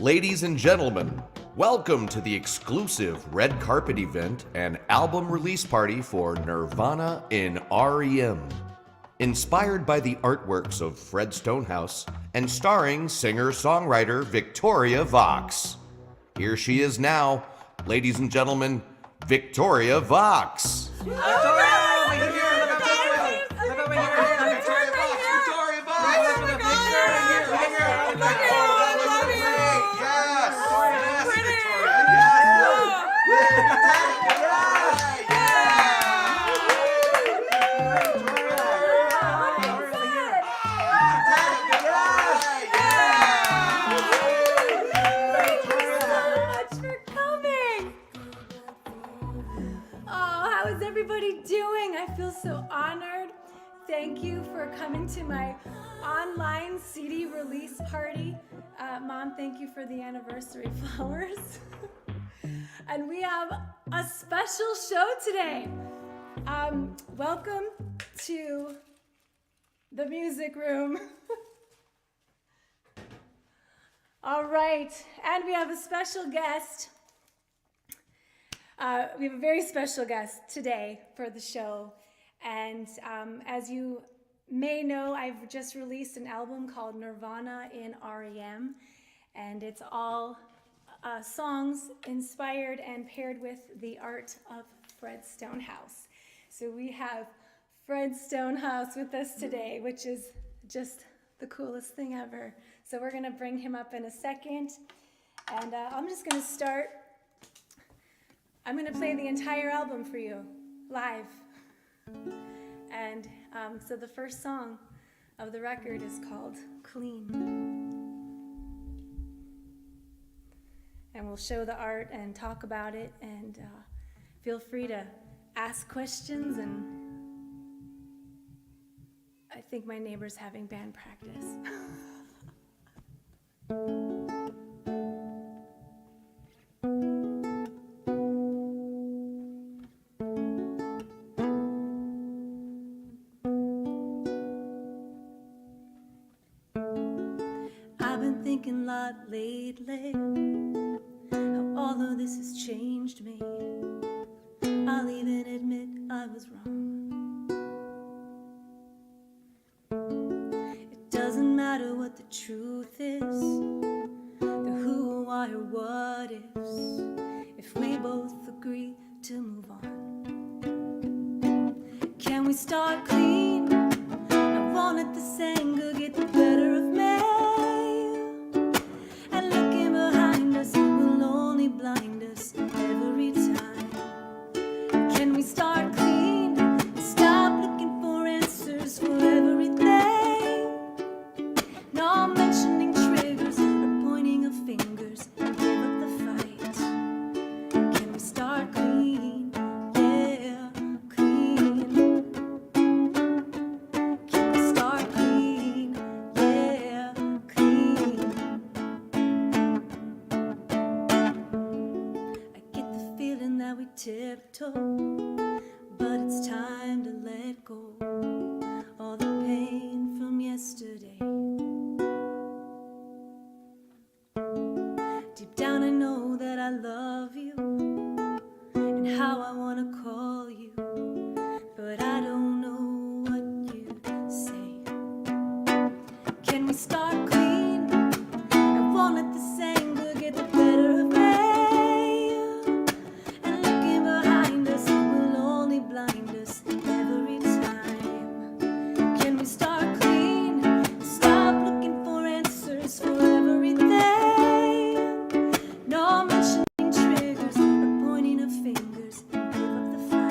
Ladies and gentlemen, welcome to the exclusive red carpet event and album release party for Nirvana in REM. Inspired by the artworks of Fred Stonehouse and starring singer-songwriter Victoria Vox. Here she is now, ladies and gentlemen, Victoria Vox. Thank you for coming to my online CD release party. Mom, thank you for the anniversary flowers. And we have a special show today. Welcome to the music room. All right, and we have a special guest. We have a very special guest today for the show. And as you may know, I've just released an album called Nirvana in REM, and it's all songs inspired and paired with the art of Fred Stonehouse. So we have Fred Stonehouse with us today, which is just the coolest thing ever. So we're gonna bring him up in a second, and I'm just gonna start. I'm gonna play the entire album for you, live. And so the first song of the record is called Clean. And we'll show the art and talk about it, and feel free to ask questions. And I think my neighbor's having band practice. Thinking a lot lately, how all of this has changed me. I'll even admit I was wrong. It doesn't matter what the truth is, the who, why, or what ifs, if we both agree to move on. Can we start clean? I won't let this anger get the better of me. Blind us every time. Can we start clean? Stop looking for answers for everything. No mentioning triggers or pointing of fingers and give up the fight. Can we start clean? Yeah, clean. Can we start clean? Yeah, clean. That we tiptoe, but it's time to let go all the pain from yesterday. Deep down I know that I love you and how I want to call you, but I don't know what you say. Can we start clean? I won't let this anger get the better of me. Blind us every time. Can we start clean? Stop looking for answers for everything. No mentioning triggers or pointing of fingers and give up the fight.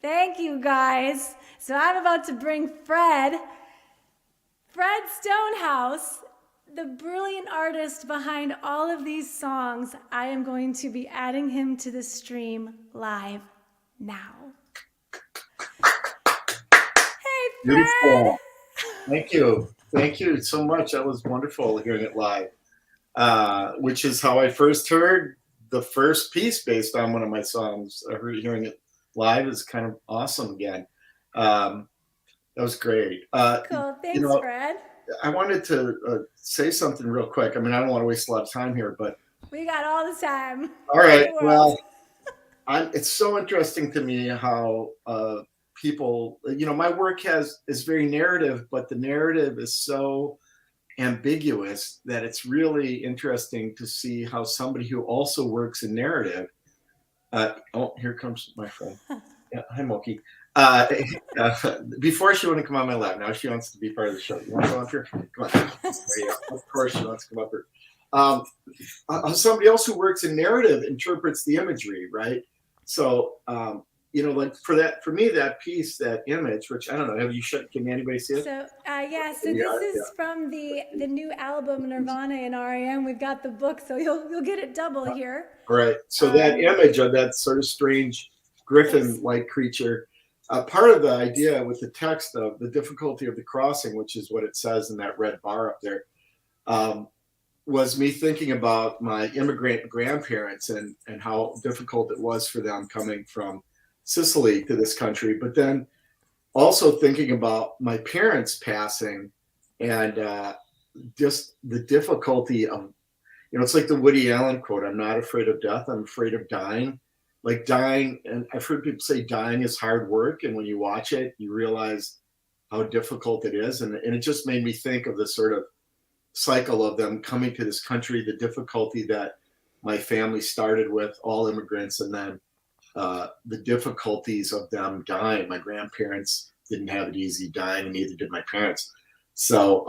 Thank you, guys. So I'm about to bring Fred Stonehouse, the brilliant artist behind all of these songs. I am going to be adding him to the stream live now. Hey, Fred. Beautiful. Thank you. Thank you so much. That was wonderful hearing it live, which is how I first heard the first piece based on one of my songs. I heard hearing it live is kind of awesome again. That was great. Cool. Thanks, Fred. I wanted to say something real quick. I mean, I don't want to waste a lot of time here, but we got all the time. All right. Well, it's so interesting to me how people, my work is very narrative, but the narrative is so ambiguous that it's really interesting to see how somebody who also works in narrative. Oh, here comes my friend. Yeah, hi, Moki. Before she wouldn't come on my lap. Now she wants to be part of the show. You want to come up here? Come on. Of course she wants to come up here. Somebody else who works in narrative interprets the imagery, right? So, like for me, that piece, that image, which I don't know, can anybody see it? So, this is from the new album Nirvana in REM. We've got the book, so you'll get it double here. Right. So that image of that sort of strange griffin-like creature, part of the idea with the text of the difficulty of the crossing, which is what it says in that red bar up there, was me thinking about my immigrant grandparents and how difficult it was for them coming from Sicily to this country, but then also thinking about my parents passing and just the difficulty of, it's like the Woody Allen quote, "I'm not afraid of death, I'm afraid of dying." Like dying, and I've heard people say dying is hard work, and when you watch it, you realize how difficult it is, and it just made me think of the sort of cycle of them coming to this country, the difficulty that my family started with, all immigrants, and then the difficulties of them dying. My grandparents didn't have it easy dying, and neither did my parents. So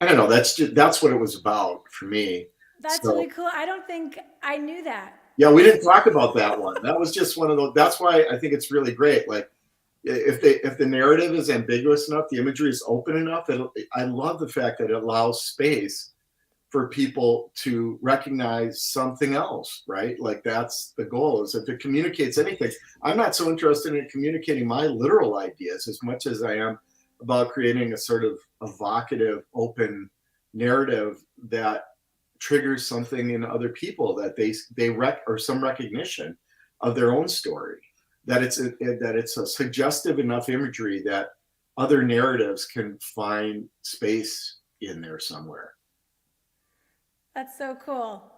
I don't know. That's what it was about for me. That's really cool. I don't think I knew that. Yeah, we didn't talk about that one. That was just one of those. That's why I think it's really great. Like, if the narrative is ambiguous enough, the imagery is open enough. I love the fact that it allows space for people to recognize something else, right? Like that's the goal. Is if it communicates anything. I'm not so interested in communicating my literal ideas as much as I am about creating a sort of evocative, open narrative that triggers something in other people, that they or some recognition of their own story, that it's a suggestive enough imagery that other narratives can find space in there somewhere. That's so cool.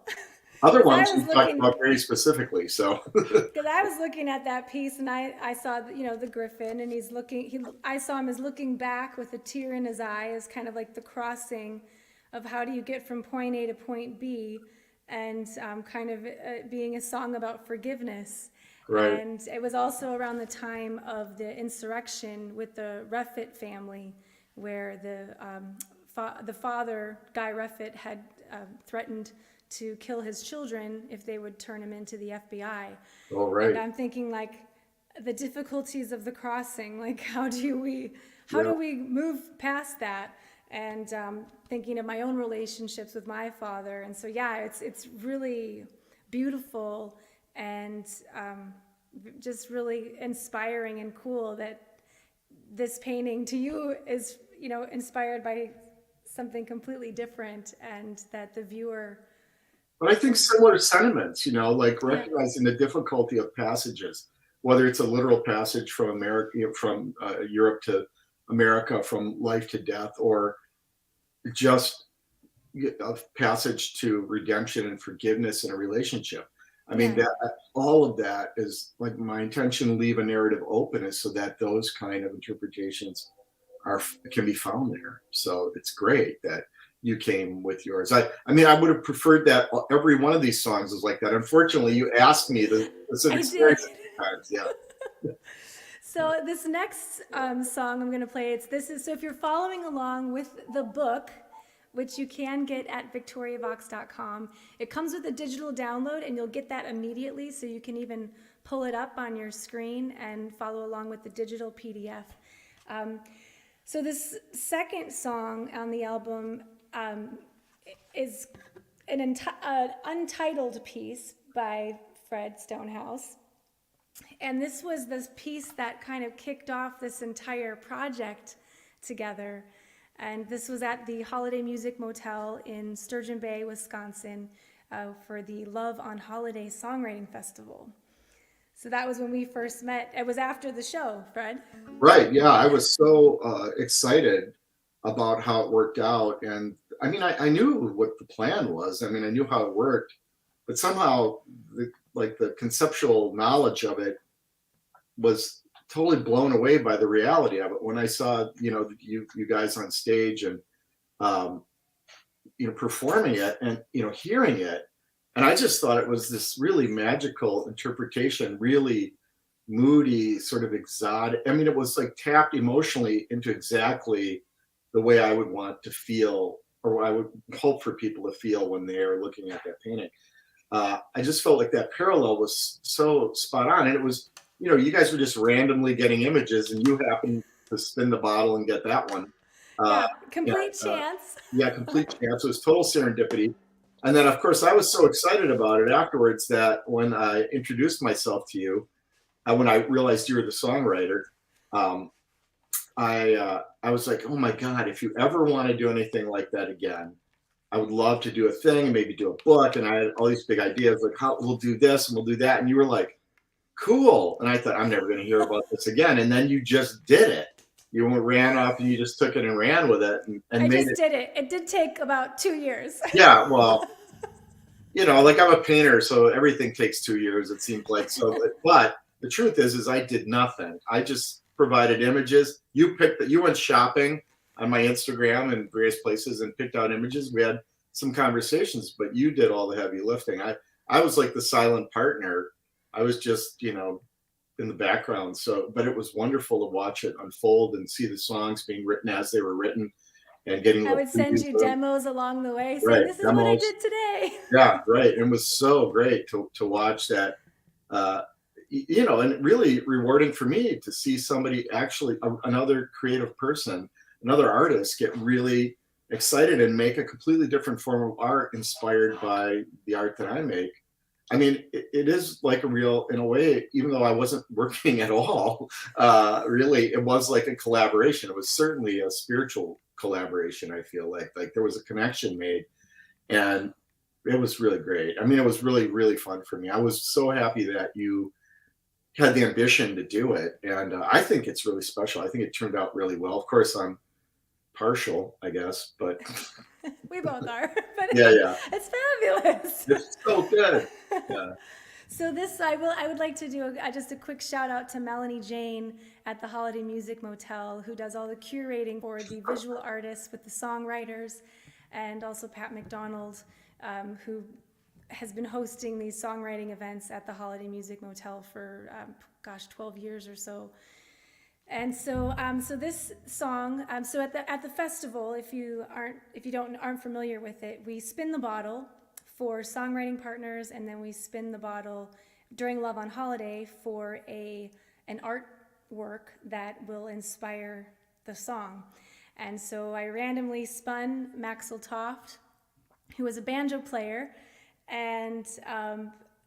Other ones we talked about very specifically. So because I was looking at that piece and I saw the griffin, and I saw him as looking back with a tear in his eye, as kind of like the crossing of how do you get from point A to point B, and kind of being a song about forgiveness. Right. And it was also around the time of the insurrection with the Reffitt family, where the father, Guy Reffitt, had threatened to kill his children if they would turn him into the FBI. Oh, right. And I'm thinking, like, the difficulties of the crossing, like how do we move past that? And thinking of my own relationships with my father. And so, it's really beautiful and just really inspiring and cool that this painting to you is, inspired by something completely different, and that the viewer. But I think similar sentiments, like recognizing the difficulty of passages, whether it's a literal passage from America, from Europe to America, from life to death, or just a passage to redemption and forgiveness in a relationship. I mean, that all of that is like my intention to leave a narrative open, is so that those kind of interpretations can be found there. So it's great that you came with yours. I mean, I would have preferred that every one of these songs was like that. Unfortunately, you asked me the experience times. Yeah. So this next song I'm going to play, so if you're following along with the book, which you can get at victoriavox.com, it comes with a digital download, and you'll get that immediately, so you can even pull it up on your screen and follow along with the digital PDF. So this second song on the album is an untitled piece by Fred Stonehouse. And this was this piece that kind of kicked off this entire project together. And this was at the Holiday Music Motel in Sturgeon Bay, Wisconsin, for the Love on Holiday Songwriting Festival. So that was when we first met. It was after the show, Fred. Right. Yeah. I was so excited about how it worked out. And I mean, I knew what the plan was. I mean, I knew how it worked, but somehow the conceptual knowledge of it was totally blown away by the reality of it when I saw, you guys on stage and, performing it and, hearing it. And I just thought it was this really magical interpretation, really moody, sort of exotic. I mean, it was like tapped emotionally into exactly the way I would want to feel, or I would hope for people to feel when they're looking at that painting. I just felt like that parallel was so spot on. And it was, you guys were just randomly getting images and you happened to spin the bottle and get that one. Complete chance. Complete chance. It was total serendipity. And then, of course, I was so excited about it afterwards that when I introduced myself to you, when I realized you were the songwriter, I was like, oh my God, if you ever want to do anything like that again, I would love to do a thing and maybe do a book. And I had all these big ideas, like how we'll do this and we'll do that. And you were like, cool. And I thought, I'm never going to hear about this again. And then you just did it. You ran off and you just took it and ran with it. And I made just did it. It did take about 2 years. Yeah, well, like I'm a painter, so everything takes 2 years, it seems like. So, but the truth is I did nothing. I just provided images. You went shopping on my Instagram and various places and picked out images. We had some conversations, but you did all the heavy lifting. I was like the silent partner. I was just, in the background. So, but it was wonderful to watch it unfold and see the songs being written as they were written and getting. I would send you demos along the way saying, right, this is demos. what I did today. Yeah, right. And it was so great to watch that, and really rewarding for me to see somebody actually, another creative person, another artist get really excited and make a completely different form of art inspired by the art that I make. I mean, it is like in a way, even though I wasn't working at all, really, it was like a collaboration. It was certainly a spiritual collaboration, I feel like there was a connection made. And it was really great. I mean, it was really, really fun for me. I was so happy that you had the ambition to do it. And I think it's really special. I think it turned out really well. Of course, I'm partial, I guess, but we both are. But yeah. It's fabulous. It's so good. Yeah. So I would like to do just a quick shout out to Melanie Jane at the Holiday Music Motel, who does all the curating for the visual artists with the songwriters, and also Pat McDonald, who has been hosting these songwriting events at the Holiday Music Motel for 12 years or so. And so, so this song, so at the festival, if you aren't familiar with it, we spin the bottle for songwriting partners, and then we spin the bottle during Love on Holiday for an artwork that will inspire the song. And so I randomly spun Maxwell Toft, who was a banjo player, and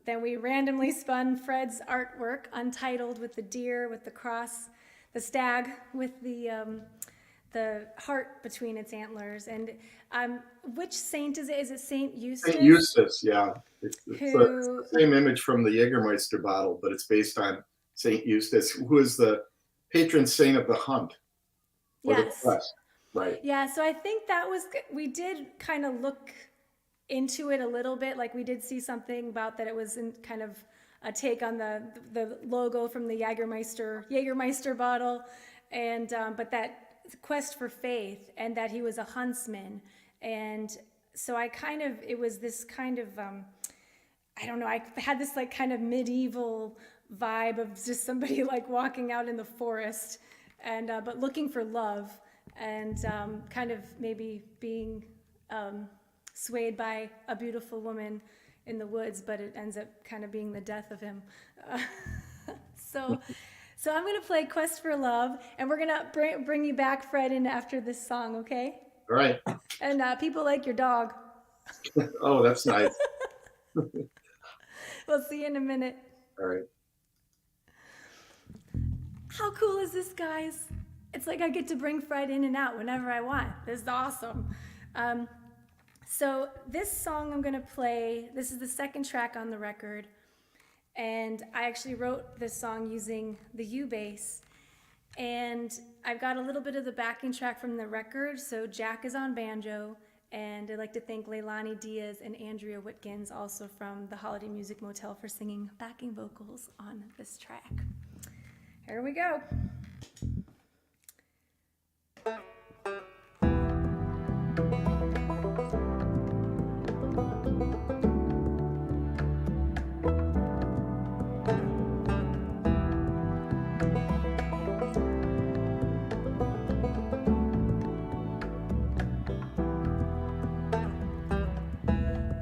then we randomly spun Fred's artwork, Untitled, with the deer, with the cross, the stag with the heart between its antlers. And which saint is it? Is it Saint Eustace? Saint Eustace, yeah. It's the same image from the Jägermeister bottle, but it's based on Saint Eustace, who is the patron saint of the hunt. Yes. The quest. Right. Yeah, so I think we did kind of look into it a little bit. Like we did see something about that it was in kind of a take on the logo from the Jägermeister bottle, and but that quest for faith, and that he was a huntsman. And so it was this kind of I don't know, I had this like kind of medieval vibe of just somebody like walking out in the forest and but looking for love, and kind of maybe being swayed by a beautiful woman in the woods, but it ends up kind of being the death of him. Uh, so I'm going to play Quest for Love, and we're going to bring you back, Fred, in after this song, okay? All right. And people like your dog. Oh, that's nice. We'll see you in a minute. All right. How cool is this, guys? It's like I get to bring Fred in and out whenever I want. This is awesome. So this song I'm going to play, this is the second track on the record, and I actually wrote this song using the U-bass, and I've got a little bit of the backing track from the record, so Jack is on banjo, and I'd like to thank Leilani Diaz and Andrea Witkins, also from the Holiday Music Motel, for singing backing vocals on this track. Here we go.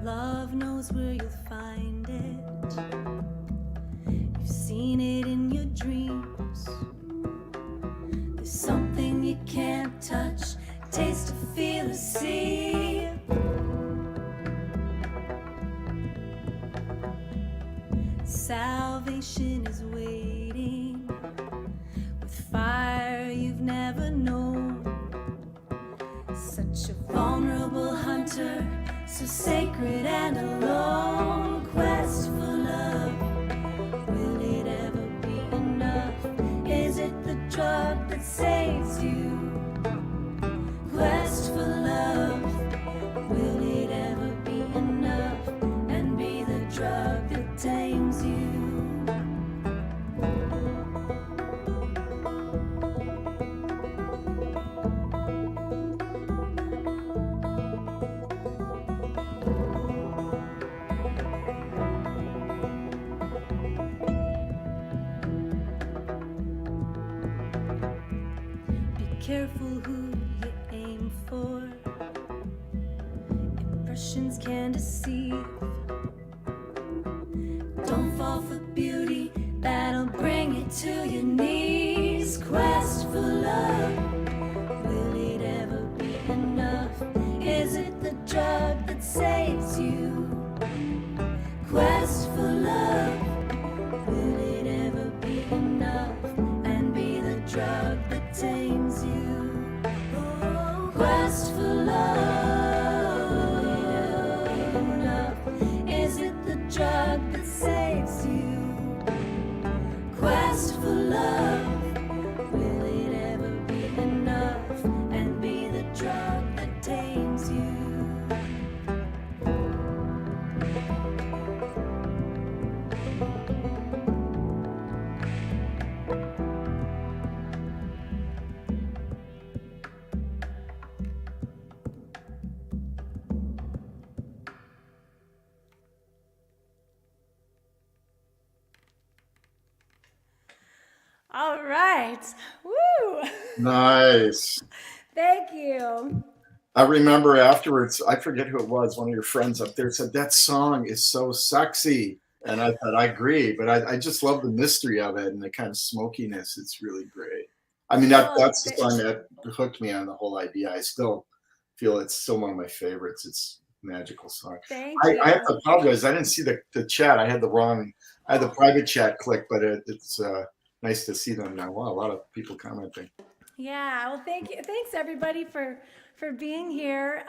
Love knows where you'll find it. You've seen it in your dreams. There's something you can't touch, taste or feel or see. Salvation is waiting with fire you've never known. Such a vulnerable hunter, so sacred and alone. Quest for love, will it ever be enough? Is it the drug that saves you? Quest for love, will it ever be enough? And be the drug that tames you. Careful who you aim for. Impressions can deceive. Don't fall for beauty, that'll bring you to your knees. Quest for love, will it ever be enough? Is it the drug that saves you? Quest for love, will it ever be enough? And be the drug that tames you. Quest for love, will it ever be enough? Is it the drug that saves you? Quest for love, will it ever be enough? And be the drug that tames you. All right. Woo! Nice. Thank you. I remember afterwards, I forget who it was, one of your friends up there said, that song is so sexy. And I thought, I agree, but I just love the mystery of it and the kind of smokiness. It's really great. I mean, that's the song that hooked me on the whole idea. I still feel it's still one of my favorites. It's a magical song. Thank you. I have to apologize. I didn't see the chat. I had the private chat click, but it's nice to see them now. Wow, a lot of people commenting. Yeah, well, thank you. Thanks everybody for being here.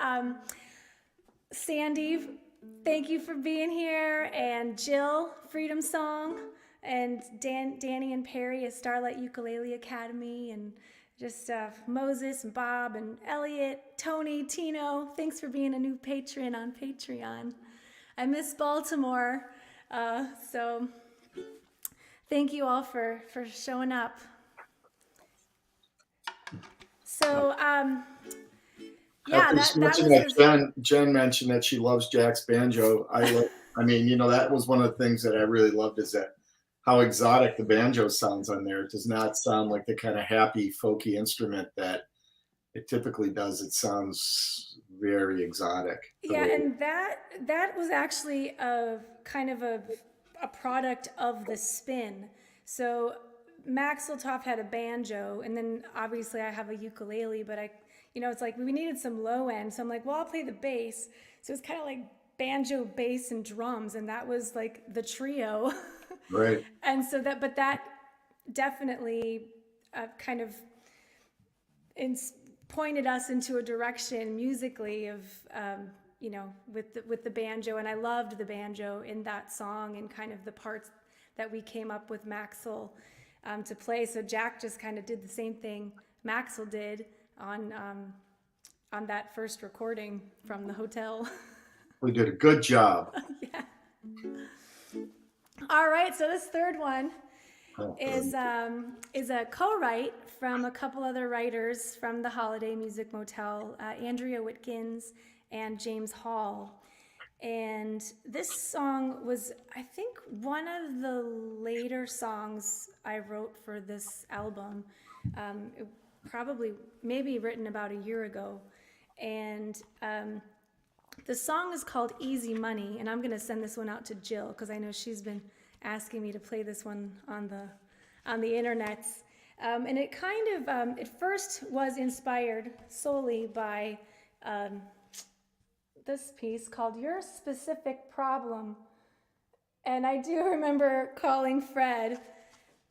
Sandy, thank you for being here, and Jill, Freedom Song, and Danny and Perry at Starlight Ukulele Academy, and just Moses and Bob and Elliot, Tony, Tino. Thanks for being a new patron on Patreon. I miss Baltimore, so thank you all for showing up. So, yeah, that was Jen mentioned that she loves Jack's banjo. I mean, that was one of the things that I really loved, is that how exotic the banjo sounds on there. It does not sound like the kind of happy, folky instrument that it typically does. It sounds very exotic. Yeah, and that was actually a kind of a product of the spin. So Max Siltoff had a banjo, and then obviously I have a ukulele, but it's like we needed some low end, so I'm like, well, I'll play the bass. So it's kind of like banjo, bass, and drums, and that was like the trio. Right. And so that definitely kind of pointed us into a direction musically of with the banjo, and I loved the banjo in that song and kind of the parts that we came up with Maxwell to play. So Jack just kind of did the same thing Maxwell did on that first recording from the hotel. We did a good job. Yeah. All right, so this third one is a co-write from a couple other writers from the Holiday Music Motel, Andrea Whitkins and James Hall. And this song was, I think, one of the later songs I wrote for this album. It probably maybe written about a year ago. And the song is called Easy Money, and I'm going to send this one out to Jill because I know she's been asking me to play this one on the internets. And it kind of, it first was inspired solely by this piece called Your Specific Problem. And I do remember calling Fred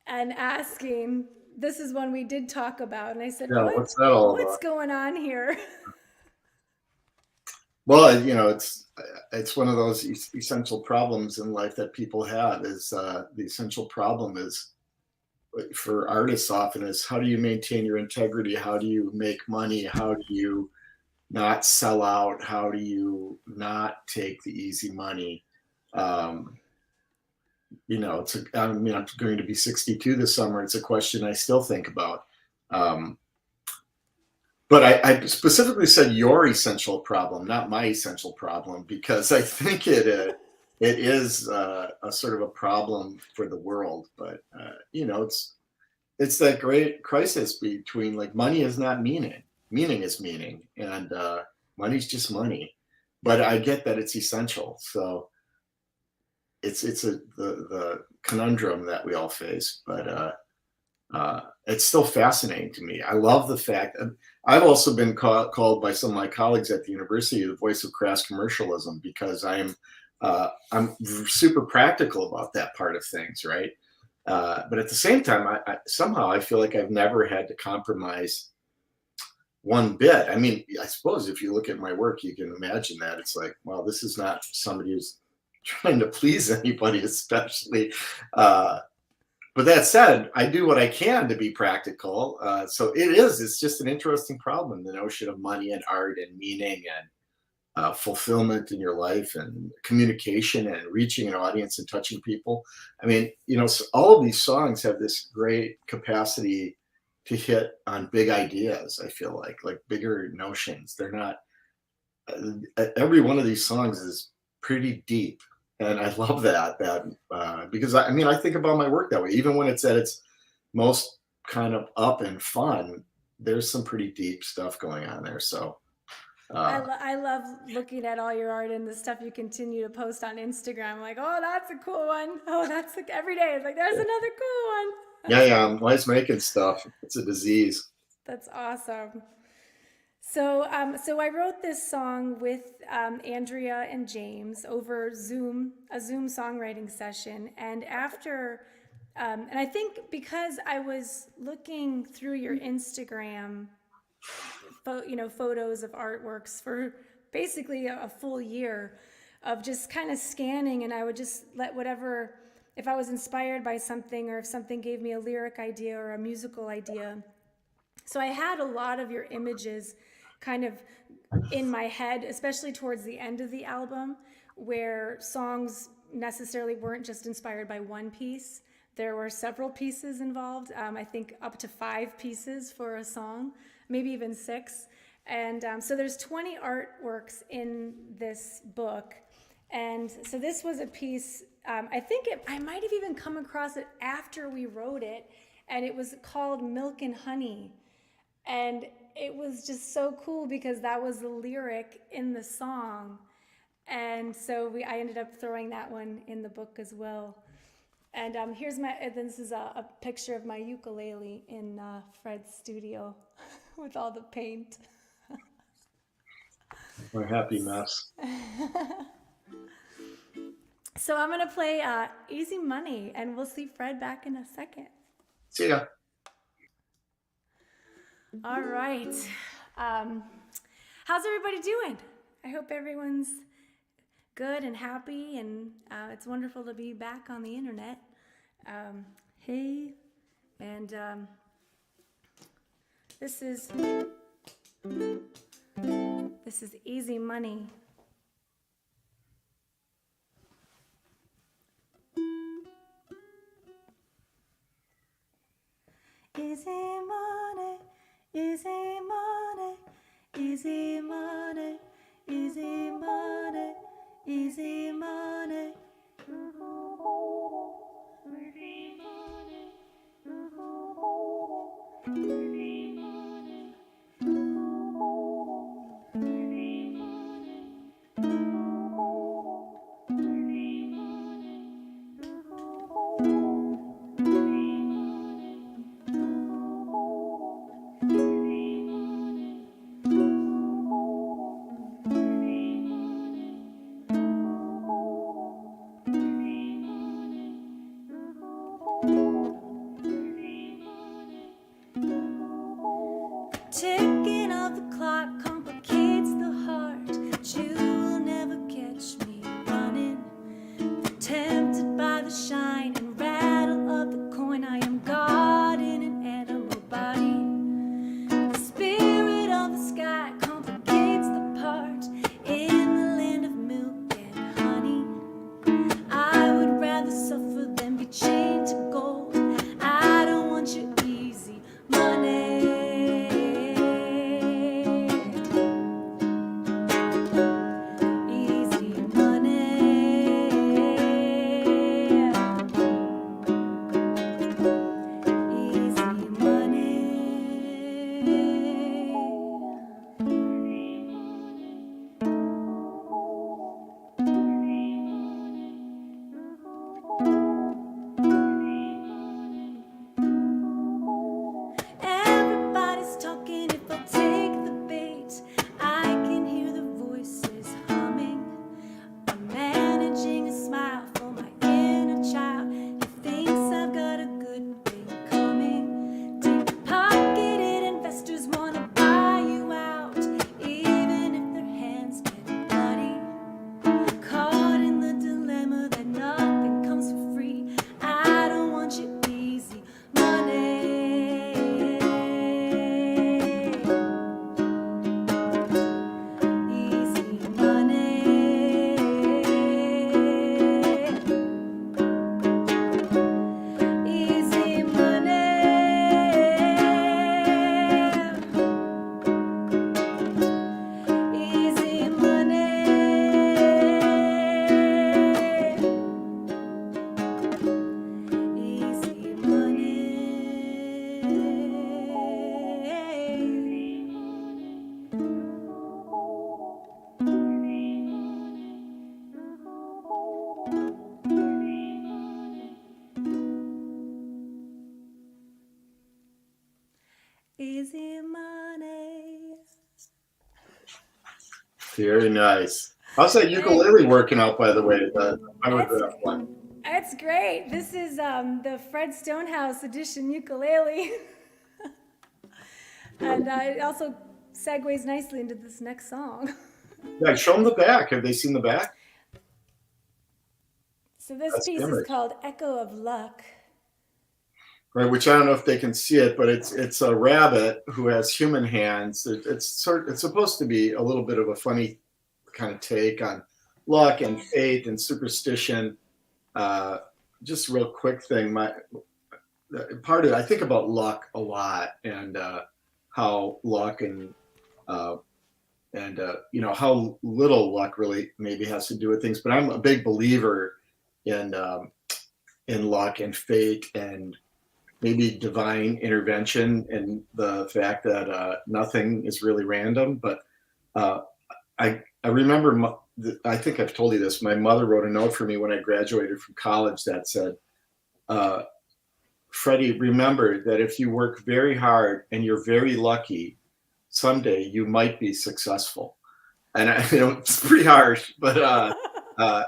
and asking, this is one we did talk about, and I said, yeah, what's that all what's about? going on here? Well, it's one of those essential problems in life that people have. Is the essential problem is, for artists often, is how do you maintain your integrity? How do you make money? How do you not sell out? How do you not take the easy money? I'm going to be 62 this summer. It's a question I still think about. But I specifically said your essential problem, not my essential problem, because I think it is a sort of a problem for the world. But it's that great crisis between, like, money is not meaning, meaning is meaning, and money's just money. But I get that it's essential, so it's the conundrum that we all face. But it's still fascinating to me. I love the fact that I've also been called by some of my colleagues at the university the voice of crass commercialism, because I'm super practical about that part of things, right? But at the same time, I somehow I feel like I've never had to compromise one bit. I mean, I suppose if you look at my work, you can imagine that it's like, well, this is not somebody who's trying to please anybody, especially. But that said, I do what I can to be practical. So it's just an interesting problem, the notion of money and art and meaning and fulfillment in your life and communication and reaching an audience and touching people. I mean, so all of these songs have this great capacity to hit on big ideas, I feel like bigger notions. They're not, every one of these songs is pretty deep. And I love that because I think about my work that way. Even when it's at its most kind of up and fun, there's some pretty deep stuff going on there. So I love looking at all your art and the stuff you continue to post on Instagram. Like, oh, that's a cool one. Oh, that's like every day. It's like, there's another cool one. Yeah, I'm always making stuff. It's a disease. That's awesome. So I wrote this song with Andrea and James over a Zoom songwriting session. And after, and I think because I was looking through your Instagram, photos of artworks for basically a full year of just kind of scanning, and I would just let whatever, if I was inspired by something or if something gave me a lyric idea or a musical idea. So I had a lot of your images kind of in my head, especially towards the end of the album, where songs necessarily weren't just inspired by one piece. There were several pieces involved. I think up to 5 pieces for a song, maybe even 6. And so there's 20 artworks in this book. And so this was a piece, I think I might have even come across it after we wrote it, and it was called Milk and Honey. And it was just so cool because that was the lyric in the song. And so I ended up throwing that one in the book as well. And this is a picture of my ukulele in Fred's studio with all the paint. My happy mess. So I'm going to play Easy Money, and we'll see Fred back in a second. See ya. All right. How's everybody doing? I hope everyone's good and happy, and it's wonderful to be back on the internet. Hey, and this is Easy Money. Easy money, easy money, easy money, easy money, easy money. Ticking of the clock complicates the heart, but you will never catch me running. Tempted by the shine and rattle of the coin, I am God in an animal body. The spirit of the sky complicates the part in the land of milk and honey. I would rather suffer than be chained to gold. I don't want your easy money. Everybody's talking, if I take the bait, I can hear the voices humming. I'm managing a smile for my inner child. He thinks I've got a good thing coming. Deep-pocketed investors want to buy you out, even if their hands get bloody. Caught in the dilemma that nothing comes for free. I don't want your easy money. Easy money. Easy money. Easy money. Easy money. Easy money. Very nice. How's that ukulele working out, by the way? I would that one. It's great. This is the Fred Stonehouse edition ukulele. And it also segues nicely into this next song. Yeah, show them the back. Have they seen the back? So this That's piece image. is called Echo of Luck. Right, which I don't know if they can see it, but it's a rabbit who has human hands. It's supposed to be a little bit of a funny kind of take on luck and fate and superstition. Just a real quick thing. I think about luck a lot, and how luck and how little luck really maybe has to do with things. But I'm a big believer in luck and fate and maybe divine intervention and the fact that nothing is really random. But uh, I remember, I think I've told you this. My mother wrote a note for me when I graduated from college that said, uh, Freddie, remember that if you work very hard and you're very lucky, someday you might be successful. And it's pretty harsh, but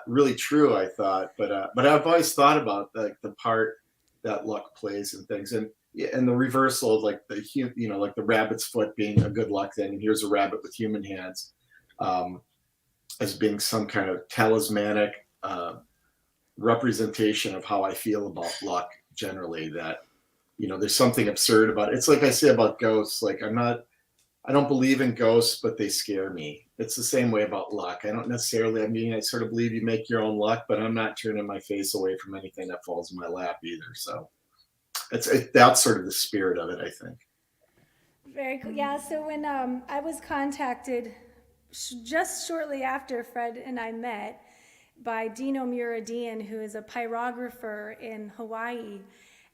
really true, I thought. But I've always thought about like the part that luck plays in things, and the reversal of like like the rabbit's foot being a good luck thing, and here's a rabbit with human hands, um, as being some kind of talismanic representation of how I feel about luck generally. That there's something absurd about it. It's like I say about ghosts. Like I don't believe in ghosts, but they scare me. It's the same way about luck. I don't necessarily, I sort of believe you make your own luck, but I'm not turning my face away from anything that falls in my lap either. So that's sort of the spirit of it, I think. Very cool. Yeah, so when I was contacted just shortly after Fred and I met by Dino Muradian, who is a pyrographer in Hawaii,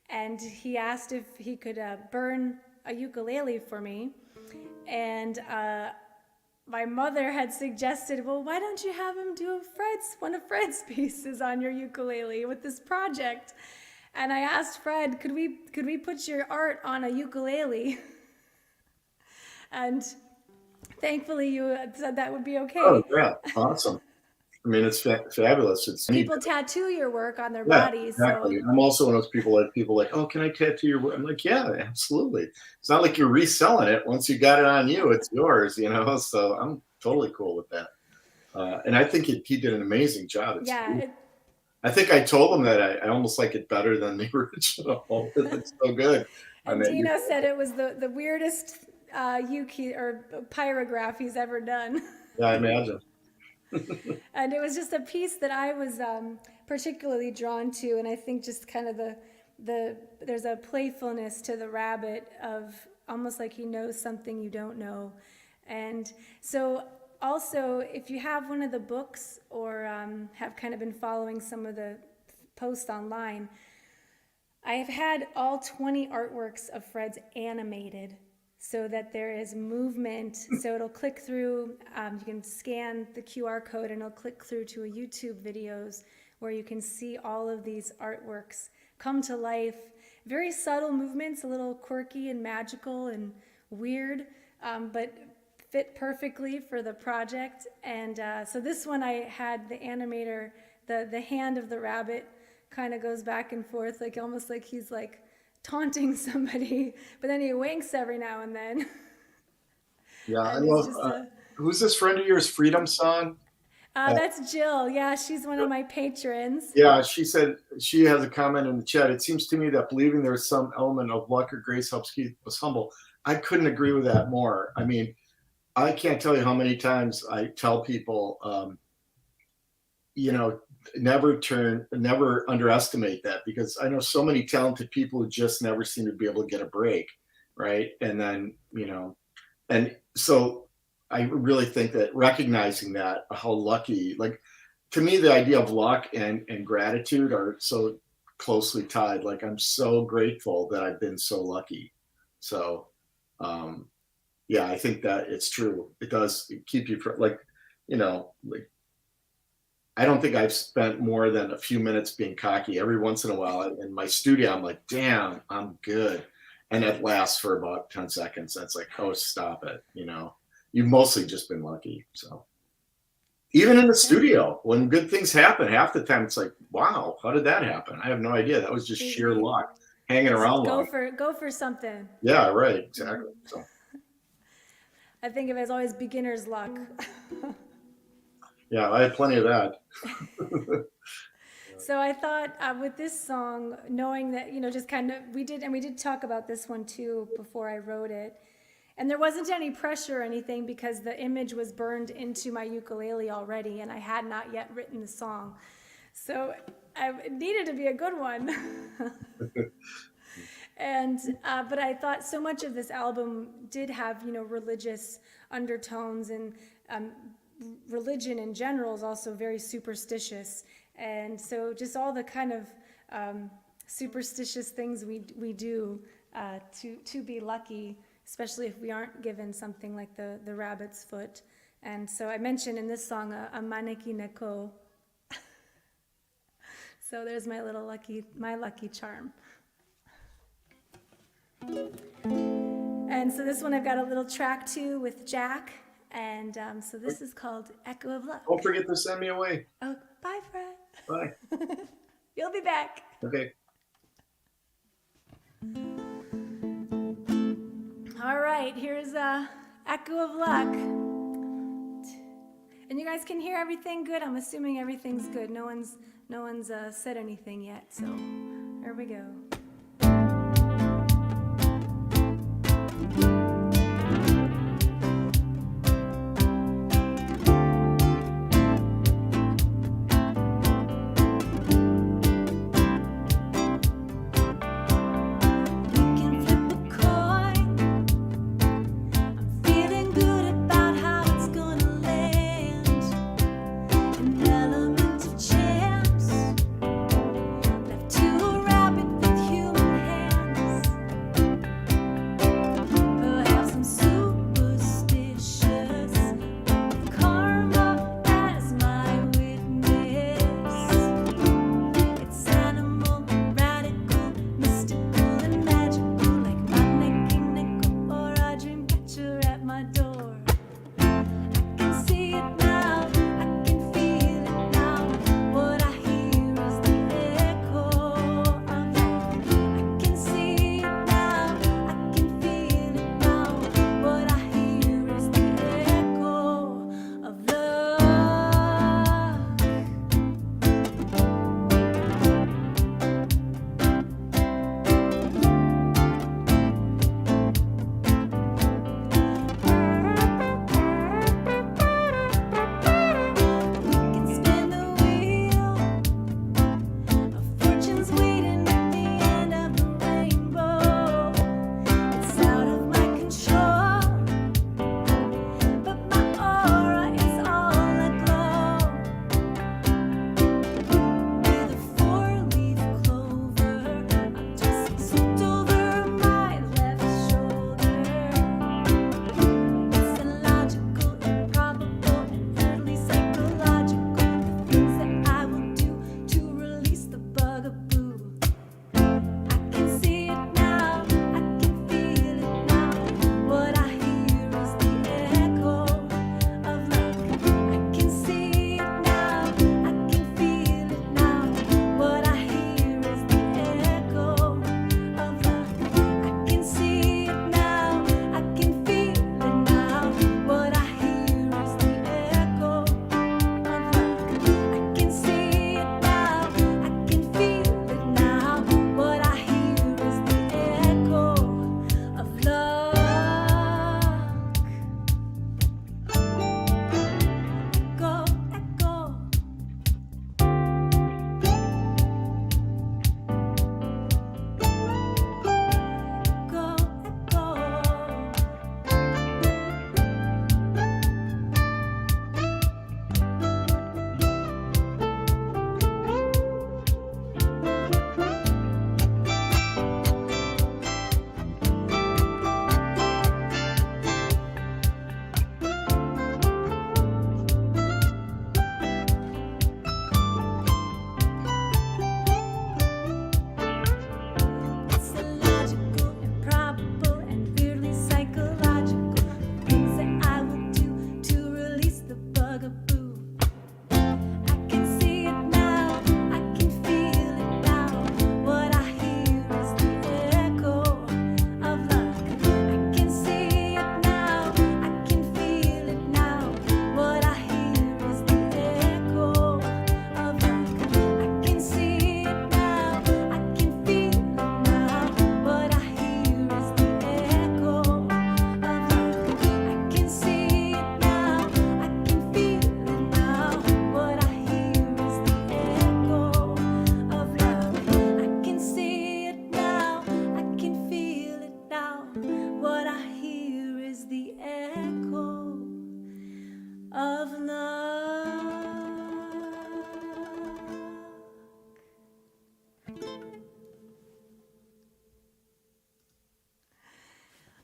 and he asked if he could burn a ukulele for me. And my mother had suggested, well, why don't you have him do one of Fred's pieces on your ukulele with this project? And I asked Fred, could we put your art on a ukulele? And thankfully you said that would be okay. Oh, yeah, awesome. I mean, it's fabulous. It's people tattoo your work on their bodies. Exactly. So. I'm also one of those people like, oh, can I tattoo your work? I'm like, yeah, absolutely. It's not like you're reselling it. Once you got it on you, it's yours, So I'm totally cool with that. And I think he did an amazing job. I think I told him that I almost like it better than the original. It's so good. And Dino said it was the weirdest uke or pyrograph he's ever done. Yeah, I imagine. And it was just a piece that I was particularly drawn to, and I think just kind of there's a playfulness to the rabbit of almost like he knows something you don't know. And so also, if you have one of the books or have kind of been following some of the posts online, I have had all 20 artworks of Fred's animated, so that there is movement. So it'll click through, you can scan the QR code and it'll click through to a YouTube videos where you can see all of these artworks come to life. Very subtle movements, a little quirky and magical and weird, but fit perfectly for the project. And so this one I had the animator, the hand of the rabbit kind of goes back and forth, like almost like he's like taunting somebody, but then he winks every now and then. Yeah, I love. Who's this friend of yours, Freedom Song? That's Jill. Yeah, she's one of my patrons. Yeah, she said she has a comment in the chat. It seems to me that believing there's some element of luck or grace helps keep us humble. I couldn't agree with that more. I mean, I can't tell you how many times I tell people, never underestimate that, because I know so many talented people who just never seem to be able to get a break, right? And then, and so I really think that recognizing that, how lucky, like to me, the idea of luck and gratitude are so closely tied. Like I'm so grateful that I've been so lucky. So, yeah, I think that it's true. It does keep you like I don't think I've spent more than a few minutes being cocky. Every once in a while in my studio, I'm like, damn, I'm good. And it lasts for about 10 seconds. That's like, oh, stop it. You've mostly just been lucky. So even in the studio, when good things happen, half the time it's like, wow, how did that happen? I have no idea. That was just sheer luck hanging around. Go for something. Yeah, right. Exactly. So I think of it as always beginner's luck. Yeah, I had plenty of that. So I thought with this song, knowing that, just kind of, we did talk about this one too before I wrote it. And there wasn't any pressure or anything because the image was burned into my ukulele already and I had not yet written the song. So it needed to be a good one. And, but I thought so much of this album did have, religious undertones, and religion in general is also very superstitious. And so just all the kind of superstitious things we do to be lucky, especially if we aren't given something like the rabbit's foot. And so I mentioned in this song a maneki neko. So there's my lucky charm. And so this one I've got a little track to with Jack. And so this is called Echo of Luck. Don't forget to send me away. Oh, bye, Fred. Bye. You'll be back. Okay. All right, here's Echo of Luck. And you guys can hear everything good? I'm assuming everything's good. No one's said anything yet, so here we go. Element of chance left to a rabbit with you.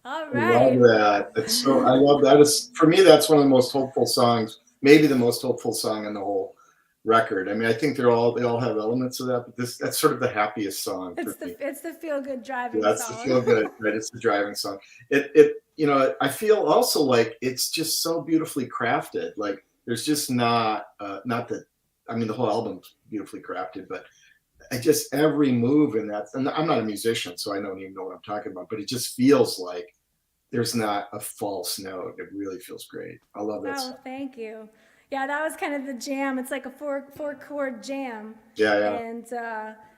All I love right. that. I love that. It's, for me, that's one of the most hopeful songs, maybe the most hopeful song on the whole record. I mean, I think they all have elements of that, but that's sort of the happiest song for me. It's the feel good Yeah, driving that's the feel song. good, right? It's the driving song. You know, I feel also like it's just so beautifully crafted. Like there's just not that, I mean, the whole album's beautifully crafted, but I just, every move in that, and I'm not a musician, so I don't even know what I'm talking about, but it just feels like there's not a false note. It really feels great. I love that Oh, song. thank you. Yeah, that was kind of the jam. It's like a four chord jam, Yeah, yeah. and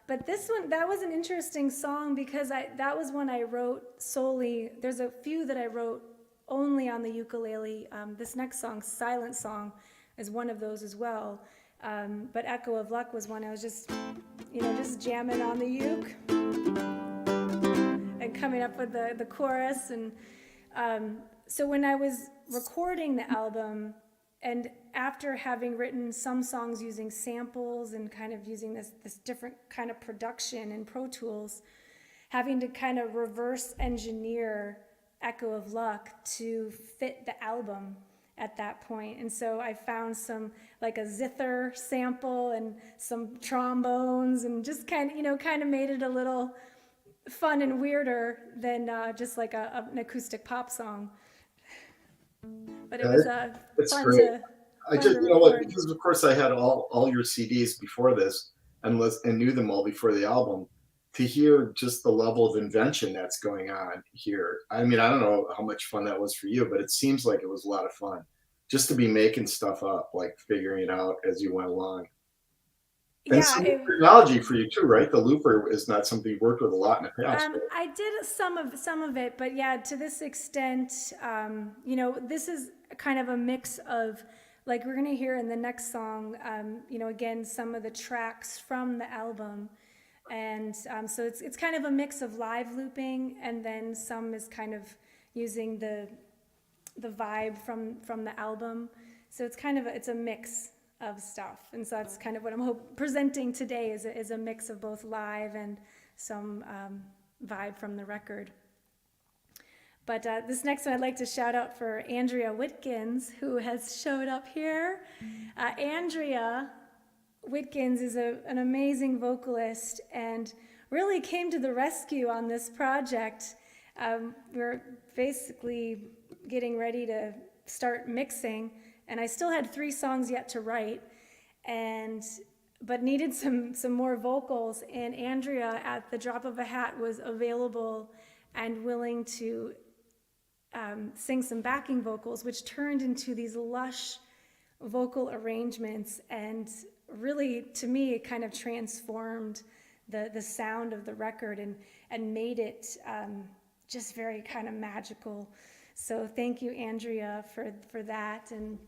but this one, that was an interesting song because that was one I wrote solely. There's a few that I wrote only on the ukulele. This next song, Silent Song, is one of those as well. But Echo of Luck was one I was just, just jamming on the uke and coming up with the chorus. And so when I was recording the album, and after having written some songs using samples and kind of using this different kind of production in Pro Tools, having to kind of reverse engineer Echo of Luck to fit the album at that point. And so I found some, like a zither sample and some trombones, and just kind of made it a little fun and weirder than just like an acoustic pop song. But it was It's fun great. to I fun just, to you know what, record. because of course I had all your CDs before this and knew them all before the album. To hear just the level of invention that's going on here. I mean, I don't know how much fun that was for you, but it seems like it was a lot of fun just to be making stuff up, like figuring it out as you went along. And Yeah, some new technology for you too, right? The looper is not something you worked with a lot in the past, right? I did some of it, but yeah, to this extent, this is kind of a mix of, like we're gonna hear in the next song, again, some of the tracks from the album. And so it's kind of a mix of live looping, and then some is kind of using the vibe from the album. So it's a mix of stuff, and so that's kind of what I'm presenting today is a mix of both live and some vibe from the record. But this next one I'd like to shout out for Andrea Whitkins, who has showed up here. Andrea Whitkins is an amazing vocalist and really came to the rescue on this project. We're basically getting ready to start mixing, and I still had 3 songs yet to write, but needed some more vocals, and Andrea, at the drop of a hat, was available and willing to sing some backing vocals, which turned into these lush vocal arrangements, and really, to me, it kind of transformed the sound of the record and made it just very kind of magical. So thank you, Andrea, for that. And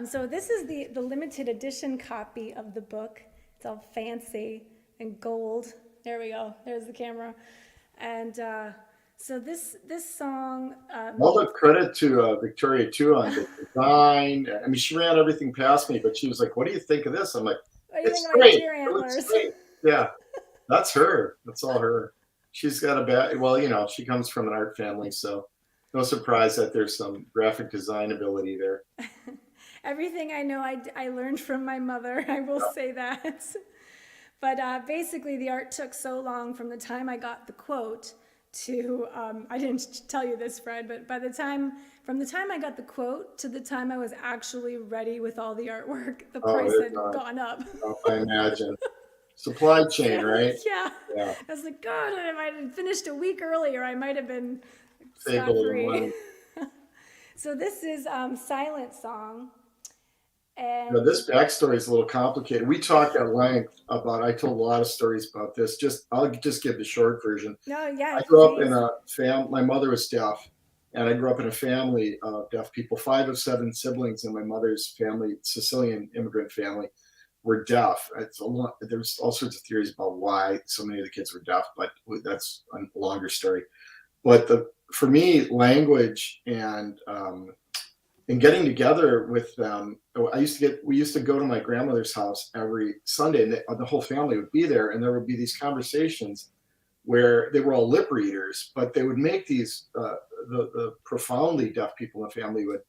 so this is the limited edition copy of the book. It's all fancy and gold. There we go. There's the camera. And so this song. All the credit to Victoria too on the design. I mean, she ran everything past me, but she was like, "What do you think of this?" I'm like, What do you "It's think of my great. deer It looks antlers? great." Yeah, that's her. That's all her. She's got a bad. Well, she comes from an art family, so no surprise that there's some graphic design ability there. Everything I know, I learned from my mother. I will say that. But basically, the art took so long from the time I got the quote to, I didn't tell you this, Fred, but from the time I got the quote to the time I was actually ready with all the artwork, the price had gone up. I imagine. Supply chain, right? Yeah. Yeah. I was like, God, if I had finished a week earlier, I might have been Save a little scot-free. money. So this is Silent Song. Now, this backstory is a little complicated. We talked at length about. I told a lot of stories about this. I'll just give the short version. No, yeah. I grew up in a family. My mother was deaf, and I grew up in a family of deaf people. 5 of 7 siblings in my mother's family, Sicilian immigrant family, were deaf. There's all sorts of theories about why so many of the kids were deaf, but that's a longer story. But for me, language and getting together with them, we used to go to my grandmother's house every Sunday, and the whole family would be there, and there would be these conversations where they were all lip readers, but they would make these the profoundly deaf people in the family would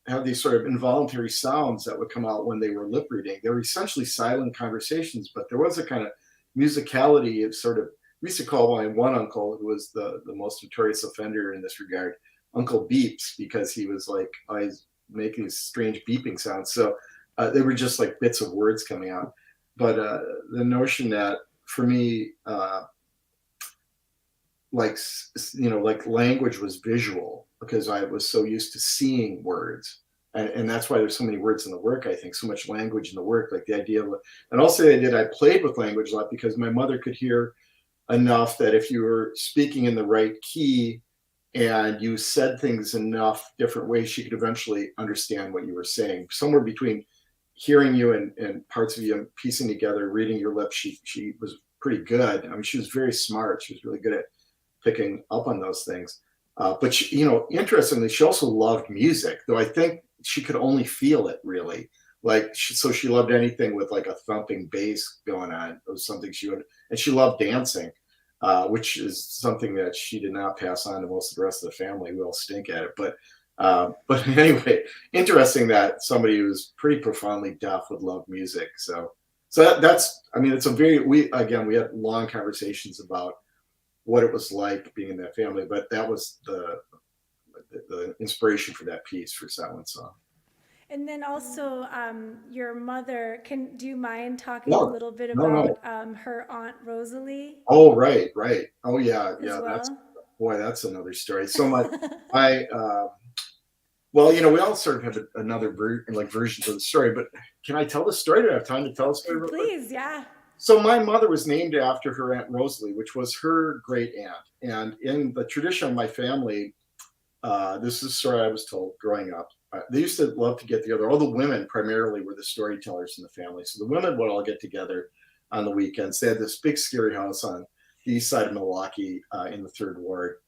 have these sort of involuntary sounds that would come out when they were lip reading. They were essentially silent conversations, but there was a kind of musicality of sort of, we used to call my one uncle, who was the most notorious offender in this regard, Uncle Beeps, because he was like always making these strange beeping sounds. So they were just like bits of words coming out. But the notion that for me, like language was visual, because I was so used to seeing words. And that's why there's so many words in the work, I think, so much language in the work, like the idea of, and also the idea that I played with language a lot, because my mother could hear enough that if you were speaking in the right key and you said things enough different ways, she could eventually understand what you were saying. Somewhere between hearing you and parts of you and piecing together, reading your lips, she was pretty good. I mean, she was very smart. She was really good at picking up on those things. But she, interestingly, she also loved music, though I think she could only feel it, really. Like, so she loved anything with like a thumping bass going on. It was something she would, and she loved dancing, which is something that she did not pass on to most of the rest of the family. We all stink at it. But anyway, interesting that somebody who's pretty profoundly deaf would love music. So that's, I mean, it's a very, we had long conversations about what it was like being in that family, but that was the inspiration for that piece for Silent Song. And then also, your mother, do you mind talking a little bit about her Aunt Rosalie? Oh, right. Oh, yeah. Well? That's another story. So well, we all sort of have another versions of the story, but can I tell the story? Do I have time to tell the story? Please, yeah. So my mother was named after her Aunt Rosalie, which was her great aunt. And in the tradition of my family, this is a story I was told growing up. They used to love to get together. All the women primarily were the storytellers in the family. So the women would all get together on the weekends. They had this big scary house on the east side of Milwaukee in the Third Ward.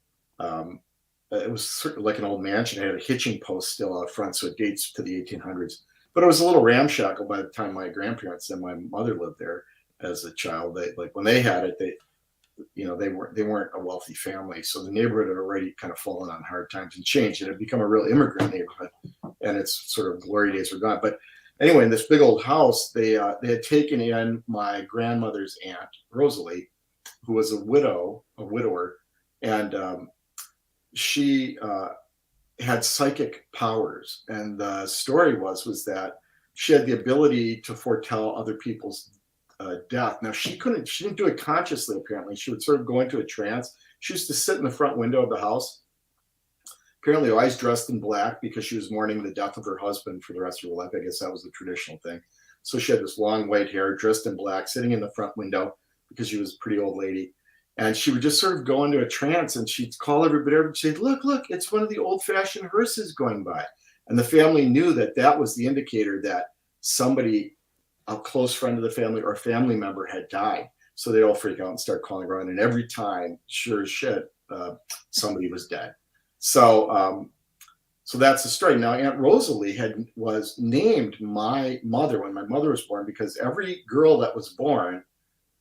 It was sort of like an old mansion. It had a hitching post still out front, so it dates to the 1800s. But it was a little ramshackle by the time my grandparents and my mother lived there as a child. When they had it, they weren't a wealthy family, so the neighborhood had already kind of fallen on hard times and changed. It had become a real immigrant neighborhood, and its sort of glory days were gone. But anyway, in this big old house, they had taken in my grandmother's aunt Rosalie, who was a widower, and she had psychic powers. And the story was that she had the ability to foretell other people's death. Now she didn't do it consciously. Apparently, she would sort of go into a trance. She used to sit in the front window of the house, apparently always dressed in black, because she was mourning the death of her husband for the rest of her life. I guess that was the traditional thing. So she had this long white hair, dressed in black, sitting in the front window, because she was a pretty old lady. And she would just sort of go into a trance, and she'd call everybody over and say, look, it's one of the old-fashioned hearses going by. And the family knew that was the indicator that somebody, a close friend of the family or a family member, had died. So they'd all freak out and start calling around. And every time, sure as shit, somebody was dead. So that's the story. Now, Aunt Rosalie was named my mother when my mother was born, because every girl that was born,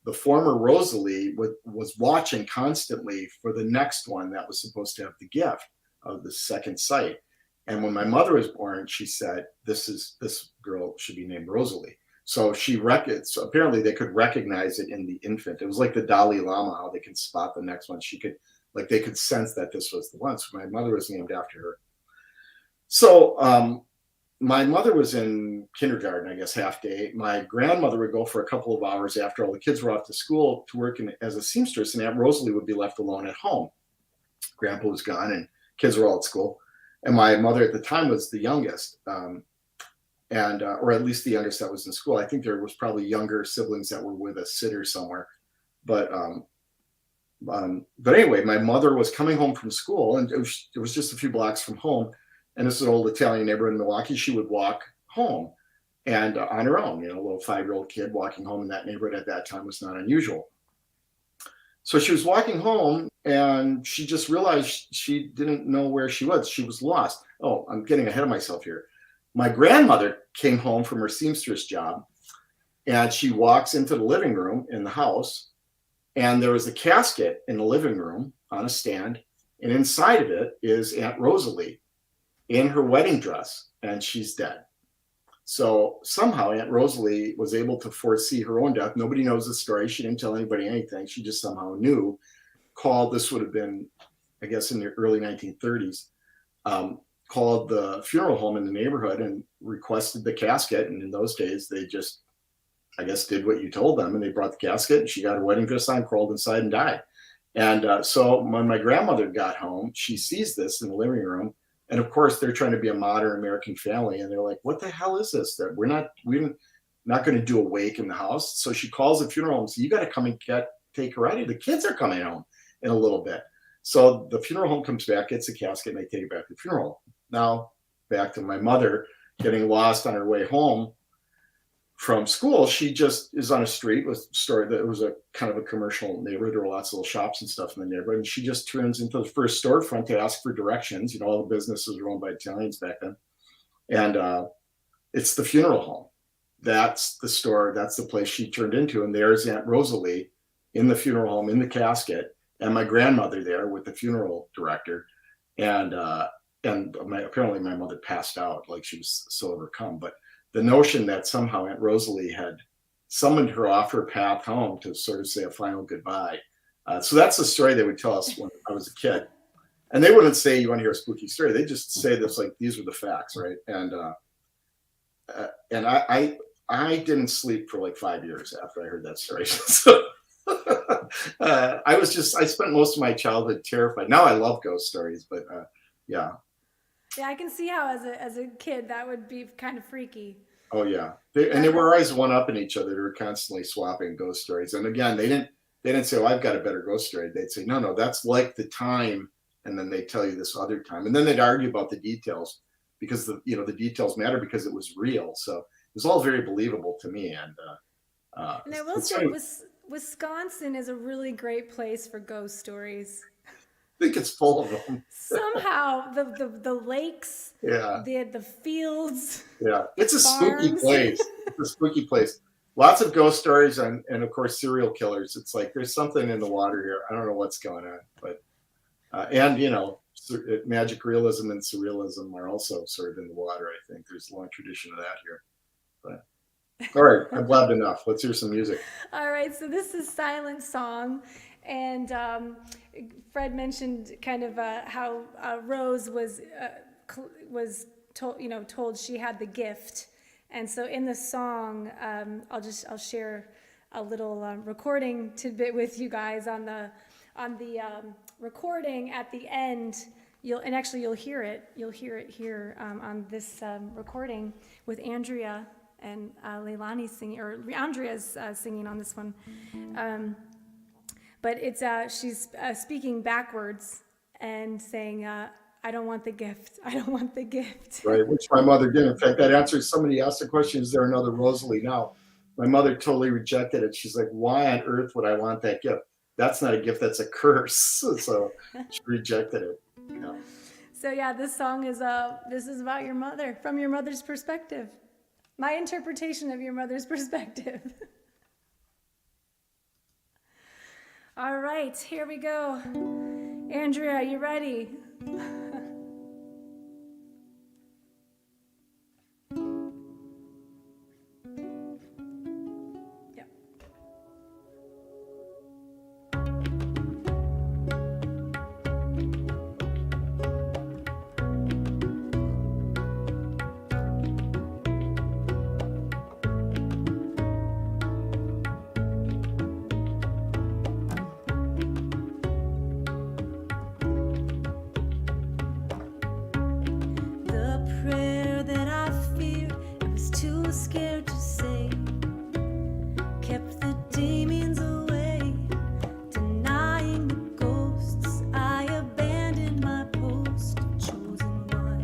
the former Rosalie was watching constantly for the next one that was supposed to have the gift of the second sight. And when my mother was born, she said, this girl should be named Rosalie. So so apparently they could recognize it in the infant. It was like the Dalai Lama, how they can spot the next one. They could sense that this was the one. So my mother was named after her. So my mother was in kindergarten, I guess, half day. My grandmother would go for a couple of hours after all the kids were off to school to work as a seamstress, and Aunt Rosalie would be left alone at home. Grandpa was gone and kids were all at school. And my mother at the time was the youngest, or at least the youngest that was in school. I think there was probably younger siblings that were with a sitter somewhere. But anyway, my mother was coming home from school, and it was just a few blocks from home. And this is an old Italian neighborhood in Milwaukee. She would walk home, and on her own, a little 5-year-old kid walking home in that neighborhood at that time was not unusual. So she was walking home, and she just realized she didn't know where she was. She was lost. Oh, I'm getting ahead of myself here. My grandmother came home from her seamstress job, and she walks into the living room in the house, and there was a casket in the living room on a stand, And inside of it is Aunt Rosalie in her wedding dress, and she's dead. So somehow Aunt Rosalie was able to foresee her own death. Nobody knows the story. She didn't tell anybody anything. She just somehow knew. This would have been, I guess, in the early 1930s, called the funeral home in the neighborhood and requested the casket. And in those days, they just, I guess, did what you told them. And they brought the casket, and she got her wedding dress on, crawled inside, and died. And so when my grandmother got home, she sees this in the living room. And of course, they're trying to be a modern American family. And they're like, what the hell is this? That we're not going to do a wake in the house. So she calls the funeral home and says, you got to come and take her out. The kids are coming home in a little bit. So the funeral home comes back, gets the casket, and they take it back to the funeral. Now, back to my mother getting lost on her way home from school. She just is on a street with a store that was a kind of a commercial neighborhood. There were lots of little shops and stuff in the neighborhood. And she just turns into the first storefront to ask for directions. All the businesses were owned by Italians back then. And it's the funeral home. That's the store. That's the place she turned into. And there's Aunt Rosalie in the funeral home, in the casket, and my grandmother there with the funeral director. And apparently my mother passed out, like she was so overcome. But the notion that somehow Aunt Rosalie had summoned her off her path home to sort of say a final goodbye. So that's the story they would tell us when I was a kid. And they wouldn't say, you want to hear a spooky story. They just say this, like, these are the facts, right? And I didn't sleep for like 5 years after I heard that story. So I spent most of my childhood terrified. Now I love ghost stories, but yeah. Yeah, I can see how as a kid that would be kind of freaky. Oh yeah, they were always one up in each other. They were constantly swapping ghost stories. And again, they didn't say, "Oh, I've got a better ghost story." They'd say, "No, that's like the time," and then they tell you this other time, and then they'd argue about the details because the details matter because it was real. So it was all very believable to me. And I will say, Wisconsin is a really great place for ghost stories. I think it's full of them. Somehow the lakes, the fields. Yeah, it's a farms. Spooky place. It's a spooky place. Lots of ghost stories and of course serial killers. It's like there's something in the water here. I don't know what's going on, but magic realism and surrealism are also sort of in the water. I think there's a long tradition of that here. But all right, I've blabbed enough. Let's hear some music. All right, so this is Silent Song. And Fred mentioned kind of how Rose was told she had the gift, and so in the song, I'll share a little recording tidbit with you guys on the recording at the end. You'll hear it. You'll hear it here on this recording with Andrea and Leilani singing, or Andrea's singing on this one. But it's she's speaking backwards and saying, "I don't want the gift. I don't want the gift." Right, which my mother did. In fact, that answers somebody asked the question: "Is there another Rosalie now?" My mother totally rejected it. She's like, "Why on earth would I want that gift? That's not a gift. That's a curse." So she rejected it. Yeah. So yeah, this song is this is about your mother, from your mother's perspective. My interpretation of your mother's perspective. All right, here we go. Andrea, you ready? Yep. Scared to say, kept the demons away, denying the ghosts. I abandoned my post, chosen one.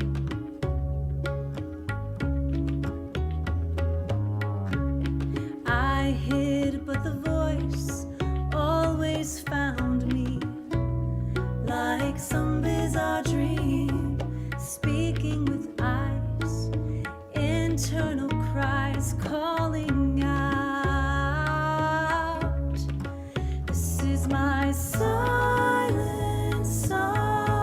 I hid, but the voice always found me, like some bizarre dream, speaking with eyes, internal cries calling out. This is my silent song.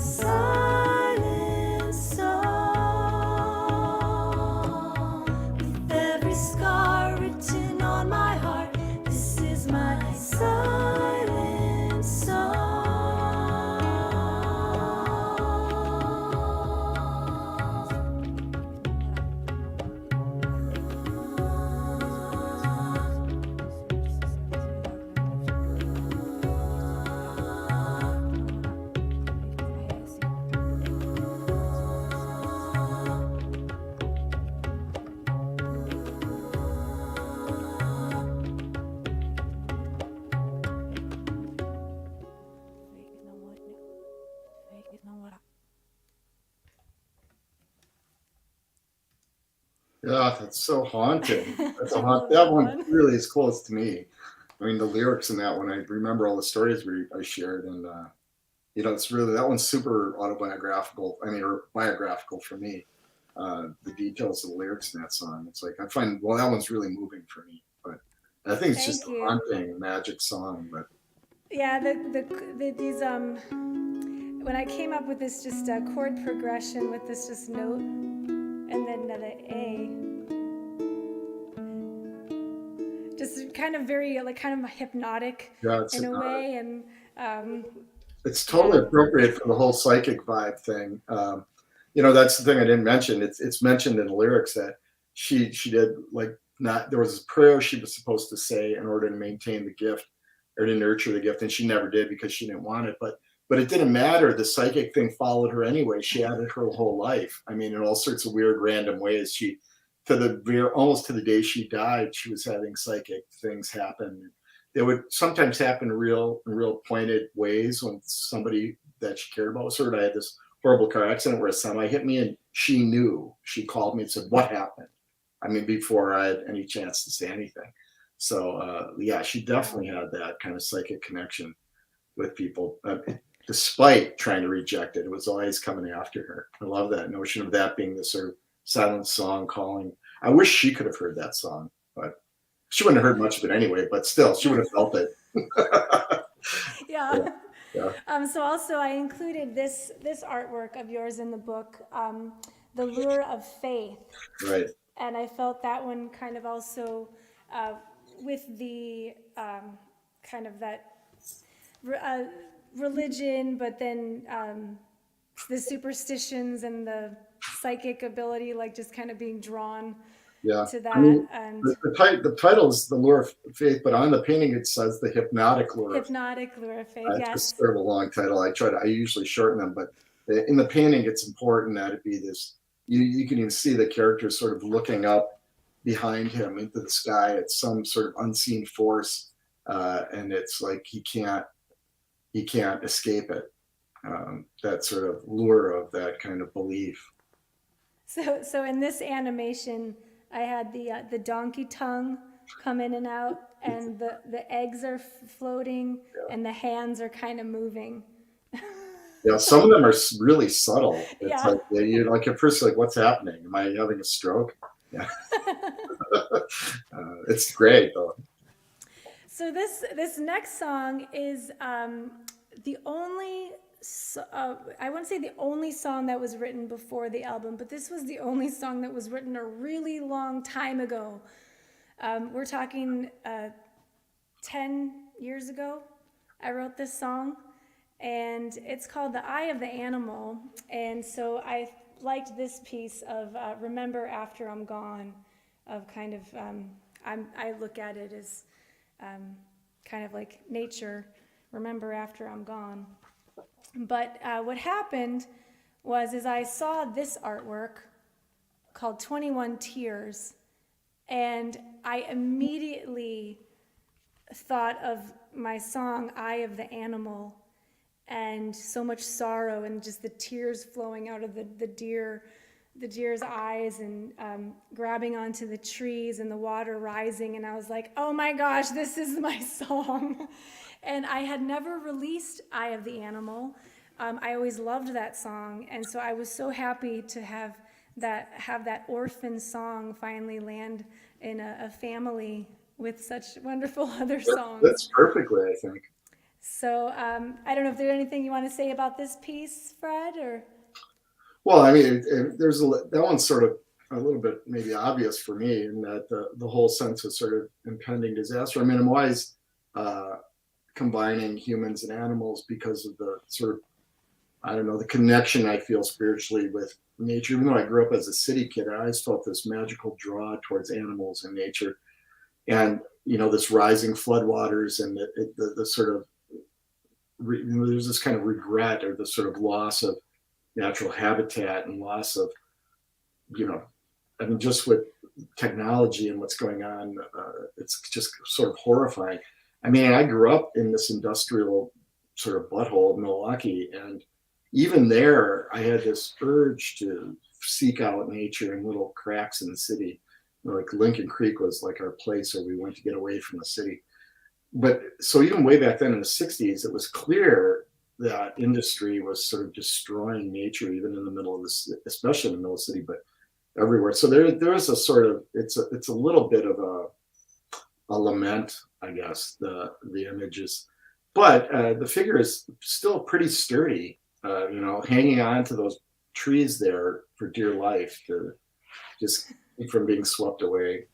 silent song. With every scar written on my heart, this is my silent song. Yeah, that's so haunting. That's a I love that that one one. really is close to me. I mean, the lyrics in that one, I remember all the stories I shared, and it's really that one's super autobiographical. I mean, or biographical for me. The details of the lyrics in that song, it's like I find that one's really moving for me. But I think it's just Thank a you. haunting, magic song. But Yeah, these when I came up with this just chord progression with this just note and then the A, just kind of very like kind of hypnotic yeah, it's in a way, and it's totally appropriate for the whole psychic vibe thing. That's the thing I didn't mention. It's mentioned in the lyrics that she did like not there was a prayer she was supposed to say in order to maintain the gift or to nurture the gift, and she never did because she didn't want it. But it didn't matter. The psychic thing followed her anyway. She had it her whole life. I mean, in all sorts of weird, random ways. Almost to the day she died, she was having psychic things happen. They would sometimes happen in real pointed ways when somebody that she cared about was hurt. I had this horrible car accident where a semi hit me, and she knew. She called me and said, "What happened?" I mean, before I had any chance to say anything. So yeah, she definitely had that kind of psychic connection with people, despite trying to reject it. It was always coming after her. I love that notion of that being the sort of silent song calling. I wish she could have heard that song, but she wouldn't have heard much of it anyway. But still, she would have felt it. yeah. Yeah. So also I included this artwork of yours in the book, The Lure of Faith. Right. And I felt that one kind of also with the kind of that religion, but then the superstitions and the psychic ability, like just kind of being drawn to that. I mean, And the title is The Lure of Faith, but on the painting it says The Hypnotic Lure. Hypnotic Lure of Faith, yes. It's sort of a long title. I usually shorten them, but in the painting it's important that it be this. You can even see the character sort of looking up behind him into the sky at some sort of unseen force, and it's like he can't escape it. That sort of lure of that kind of belief. So in this animation, I had the donkey tongue come in and out, and the eggs are floating, and the hands are kind of moving. Yeah, some of them are really subtle. It's Yeah. like you're like at first like, what's happening? Am I having a stroke? Yeah. It's great though. So this next song is the only, I wouldn't say the only song that was written before the album, but this was the only song that was written a really long time ago. We're talking 10 years ago, I wrote this song, and it's called The Eye of the Animal. And so I liked this piece of Remember After I'm Gone, of kind of, I look at it as kind of like nature, remember after I'm gone. But what happened is I saw this artwork called 21 Tears, and I immediately thought of my song, Eye of the Animal, and so much sorrow and just the tears flowing out of the deer's eyes, and grabbing onto the trees and the water rising. And I was like, oh my gosh, this is my song. And I had never released Eye of the Animal. I always loved that song. And so I was so happy to have that orphan song finally land in a family with such wonderful other songs. That's perfectly, I think. So I don't know if there's anything you want to say about this piece, Fred, or? Well, I mean, that one's sort of a little bit maybe obvious for me in that the whole sense of sort of impending disaster. I mean, I'm always combining humans and animals because of the sort of, I don't know, the connection I feel spiritually with nature. Even though I grew up as a city kid, I always felt this magical draw towards animals and nature. And, this rising floodwaters and the sort of, there's this kind of regret or the sort of loss of natural habitat and loss of, I mean, just with technology and what's going on, it's just sort of horrifying. I mean, I grew up in this industrial sort of butthole of Milwaukee, and even there, I had this urge to seek out nature in little cracks in the city. Like Lincoln Creek was like our place where we went to get away from the city. But so even way back then in the 60s, it was clear that industry was sort of destroying nature, even in the middle of this, especially in the middle of the city, but everywhere. So there is a sort of, it's a little bit of a lament, I guess, the images. But the figure is still pretty sturdy, hanging on to those trees there for dear life to just keep from being swept away.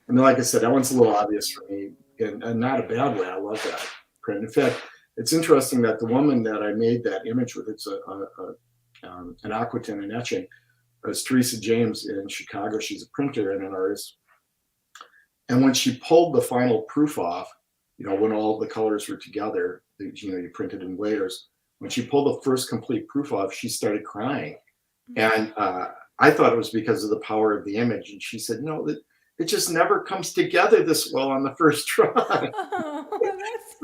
And then, like I said, that one's a little obvious for me, and not a bad way. I love that print. In fact, it's interesting that the woman that I made that image with, it's an aquatine and etching, is Teresa James in Chicago. She's a printer and an artist. And when she pulled the final proof off, when all the colors were together, you printed in layers. When she pulled the first complete proof off, she started crying. And I thought it was because of the power of the image. And she said, no, it just never comes together this well on the first try. Oh,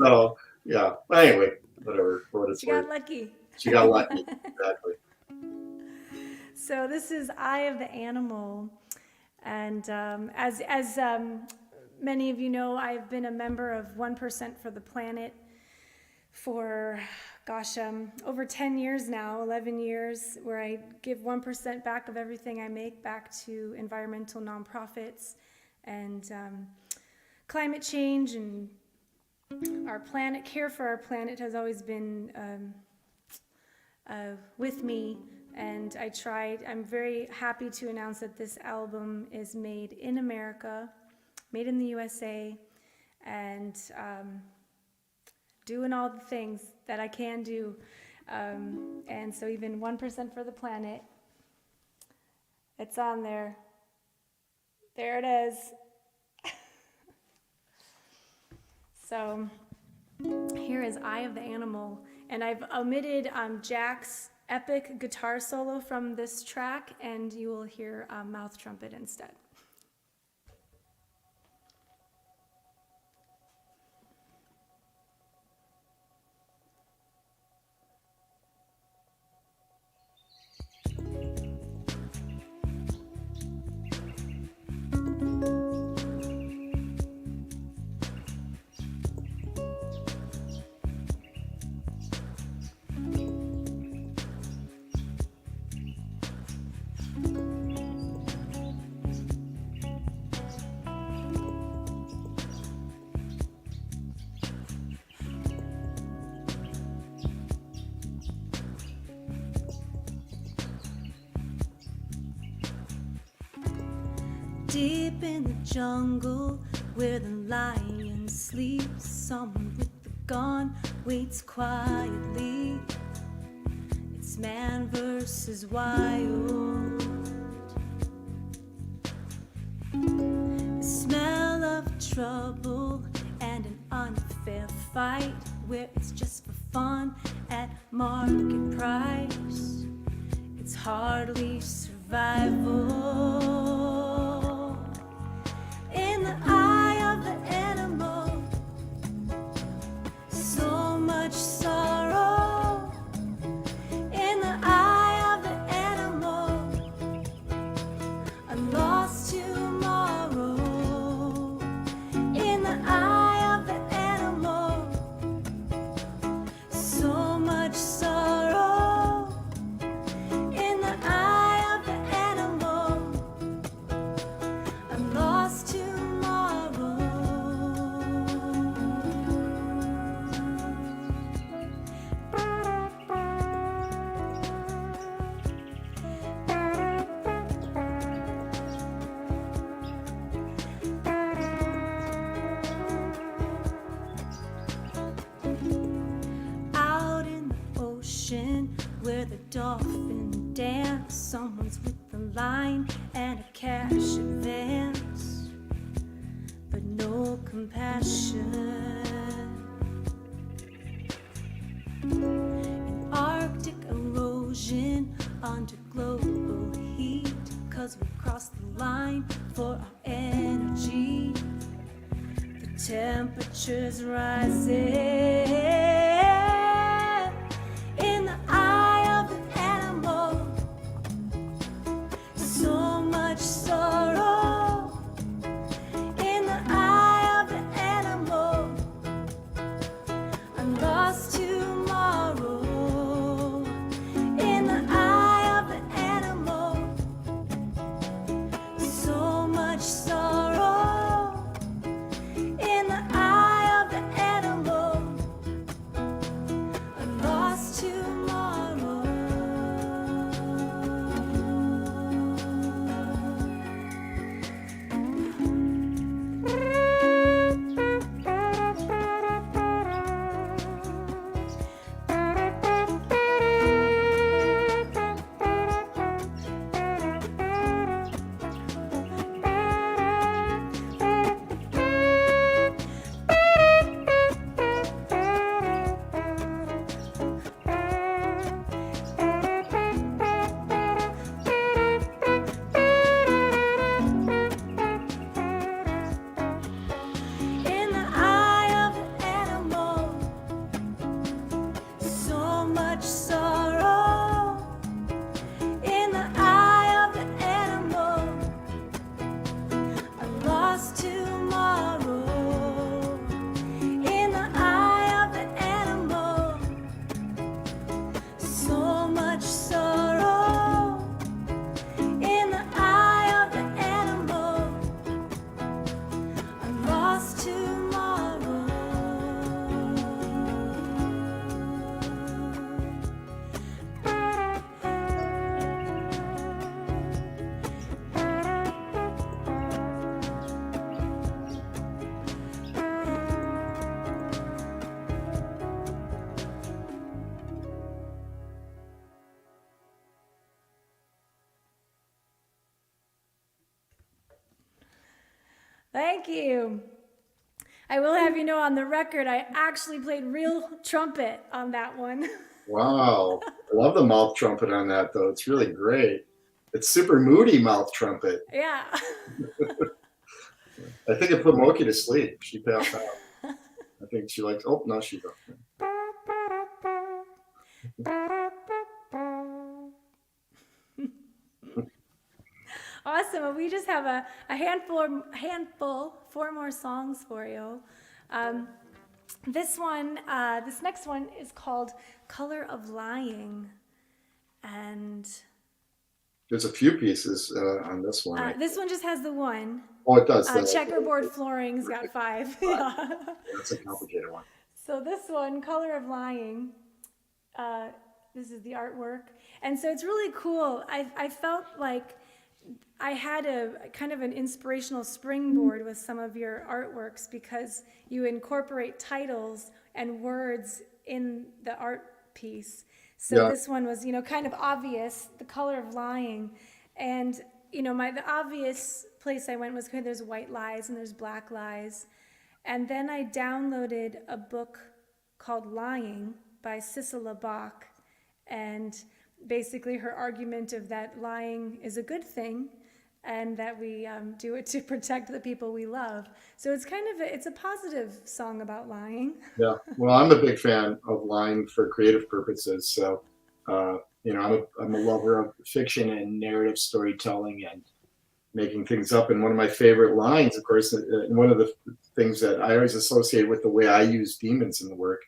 So, yeah. But anyway, whatever. she got lucky. She got lucky. Exactly. So this is Eye of the Animal. And as many of you know, I've been a member of 1% for the Planet for, over 10 years now, 11 years, where I give 1% back of everything I make back to environmental nonprofits and climate change and our planet. Care for our planet has always been with me, and I'm very happy to announce that this album is made in America, made in the USA, and doing all the things that I can do. And so even 1% for the Planet, it's on there. There it is. So here is Eye of the Animal, and I've omitted Jack's epic guitar solo from this track, and you will hear mouth trumpet instead. Deep in the jungle where the lion sleeps, someone with the gun waits quietly. It's man versus wild. The smell of trouble and an unfair fight where it's just for fun at market price. It's hardly survival. In the eye of the animal, so much sorrow. In the eye of the animal, a lost tomorrow. In the eye of the animal, so much sorrow. In the eye of the animal, ocean where the dolphin dance. Someone's with the line and a cash advance, but no compassion. In Arctic erosion under global heat, 'cause we crossed the line for our energy. The temperature's rising in the eye of the animal. So much sorrow in the eye of the animal. I'm lost tomorrow in the eye of the animal. So much sorrow in the eye of the animal. I'm lost tomorrow. In the eye of the animal, so much sorrow. In the eye of the animal, I'm lost tomorrow. In the eye of the animal, so much sorrow. In the eye of the animal, I'm lost tomorrow. Thank you. I will have you know, on the record, I actually played real trumpet on that one. Wow. I love the mouth trumpet on that, though. It's really great. It's super moody mouth trumpet. Yeah. I think it put Moki to sleep. She passed out. I think she likes, oh, no, she don't. Awesome. Well, we just have a handful, 4 more songs for you. This next one is called Color of Lying. And There's a few pieces on this one. this one just has the one. Oh, it does. Checkerboard Flooring's got 5. Yeah. That's a complicated one. So this one, Color of Lying, this is the artwork. And so it's really cool. I felt like I had a kind of an inspirational springboard with some of your artworks because you incorporate titles and words in the art piece. So this one was, kind of obvious, The Color of Lying. And, the obvious place I went was, okay, there's white lies and there's black lies. And then I downloaded a book called Lying by Cicely Bach. And basically her argument of that lying is a good thing and that we do it to protect the people we love. So it's kind of it's a positive song about lying. Yeah, well, I'm a big fan of lying for creative purposes. So, I'm a lover of fiction and narrative storytelling and making things up. And one of my favorite lines, of course, and one of the things that I always associate with the way I use demons in the work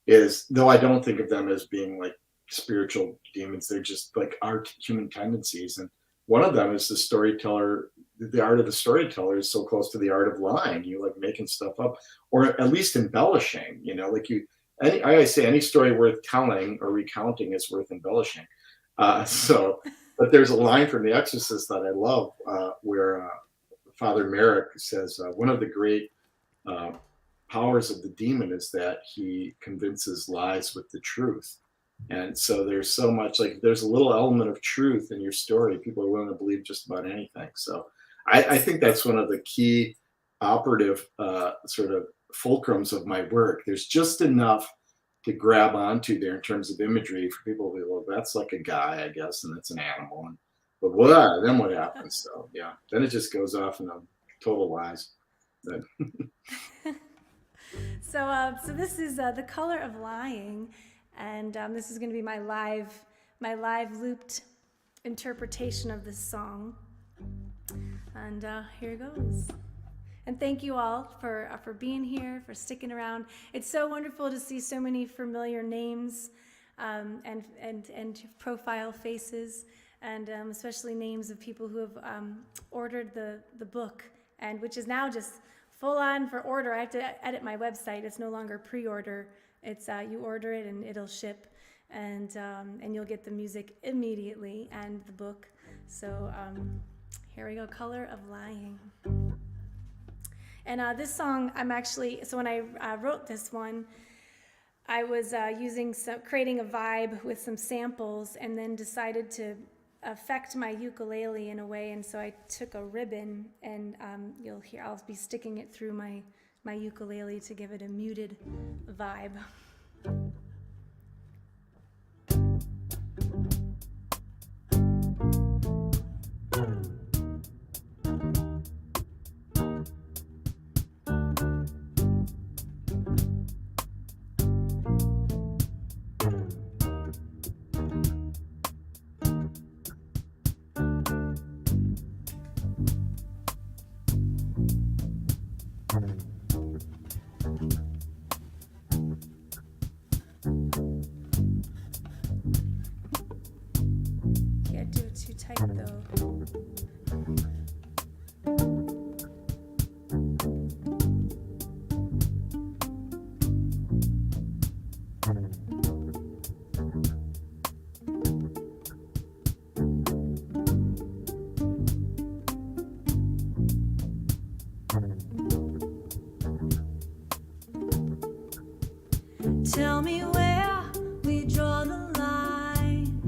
is, though I don't think of them as being like spiritual demons, they're just like our human tendencies. And one of them is the storyteller. The art of the storyteller is so close to the art of lying. You like making stuff up, or at least embellishing. I always say any story worth telling or recounting is worth embellishing. But there's a line from The Exorcist that I love, where Father Merrick says one of the great powers of the demon is that he convinces lies with the truth. And so there's so much, like, there's a little element of truth in your story. People are willing to believe just about anything. So I think that's one of the key operative sort of fulcrums of my work. There's just enough to grab onto there in terms of imagery for people to be, well, that's like a guy, I guess, and it's an animal. And, but what? Then what happens? So yeah, then it just goes off in a total lies. But, So this is The Color of Lying, and this is going to be my live looped interpretation of this song. And here it goes. And thank you all for being here, for sticking around. It's so wonderful to see so many familiar names and profile faces, and especially names of people who have ordered the book, and which is now just full on for order. I have to edit my website. It's no longer pre-order. It's you order it and it'll ship, and you'll get the music immediately and the book. So here we go, Color of Lying. And this song, so when I wrote this one, I was creating a vibe with some samples, and then decided to affect my ukulele in a way. And so I took a ribbon, and I'll be sticking it through my ukulele to give it a muted vibe. Can't do it too tight though. Tell me where we draw the line.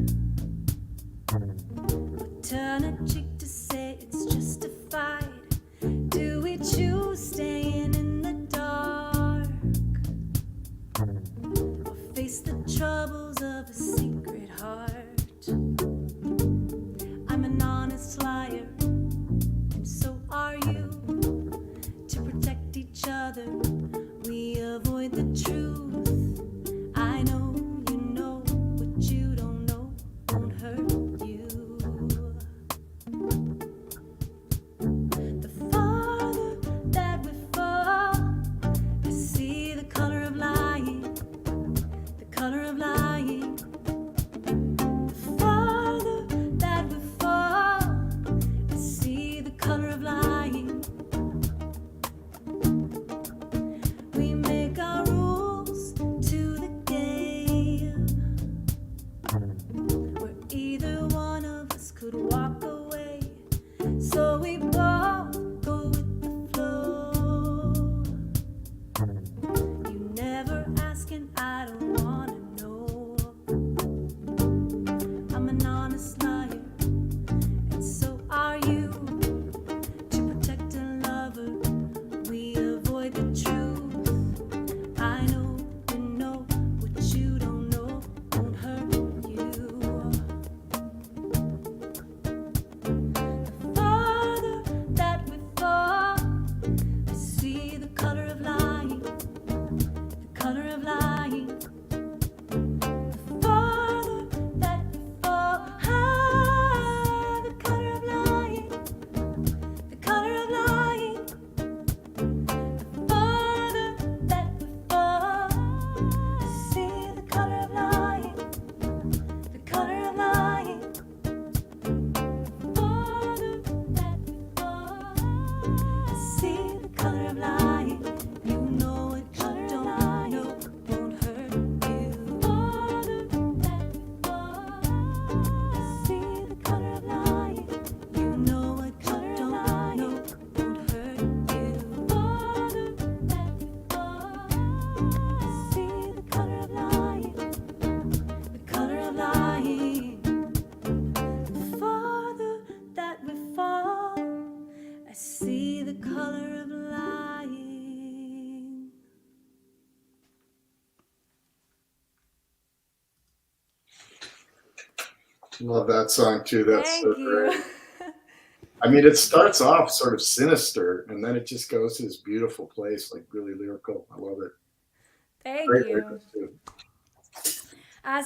We turn a cheek to say it's justified. Do we choose staying in the dark, or face the troubles of a secret heart? I'm an honest liar, and so are you. To protect each other, we avoid the truth. Love that song too. That's so Thank great. you. I mean, it starts off sort of sinister, and then it just goes to this beautiful place, like really lyrical. I love it. Thank Great you. lyrics too.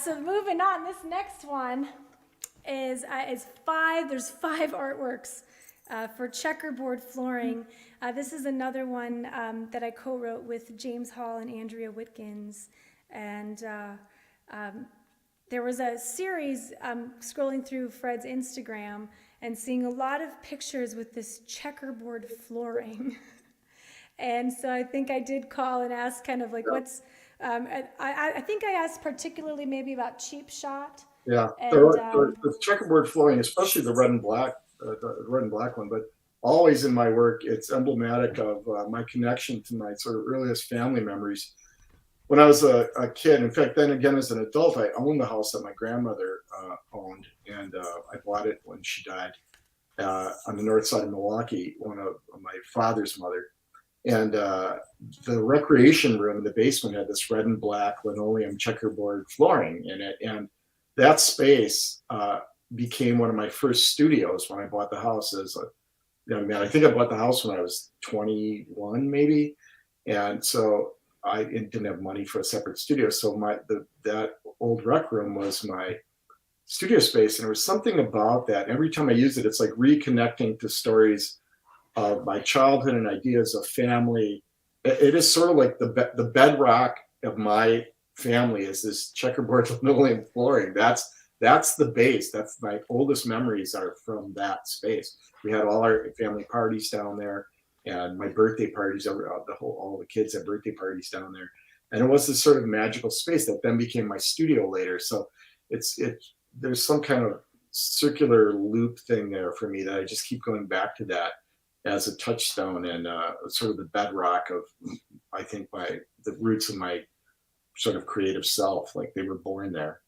So moving on, this next one is five. There's five artworks for Checkerboard Flooring. This is another one that I co-wrote with James Hall and Andrea Witkins, and there was a series scrolling through Fred's Instagram and seeing a lot of pictures with this checkerboard flooring. And so I think I did call and ask kind of like what's, I think I asked particularly maybe about Cheap Shot. Yeah, And the checkerboard flooring, especially the red and black one, but always in my work, it's emblematic of my connection to my sort of earliest family memories. When I was a kid, in fact, then again as an adult, I owned the house that my grandmother owned, and I bought it when she died on the north side of Milwaukee, one of my father's mother. And the recreation room in the basement had this red and black linoleum checkerboard flooring in it, and that space became one of my first studios when I bought the house as a young man. I think I bought the house when I was 21, maybe, and so I didn't have money for a separate studio. So that old rec room was my studio space, and there was something about that. Every time I use it, it's like reconnecting to stories of my childhood and ideas of family. It is sort of like the bedrock of my family is this checkerboard linoleum flooring. That's the base. That's my oldest memories are from that space. We had all our family parties down there, and my birthday parties. All the kids had birthday parties down there, and it was this sort of magical space that then became my studio later. So there's some kind of circular loop thing there for me that I just keep going back to that as a touchstone and sort of the bedrock of, I think, the roots of my sort of creative self, like they were born there.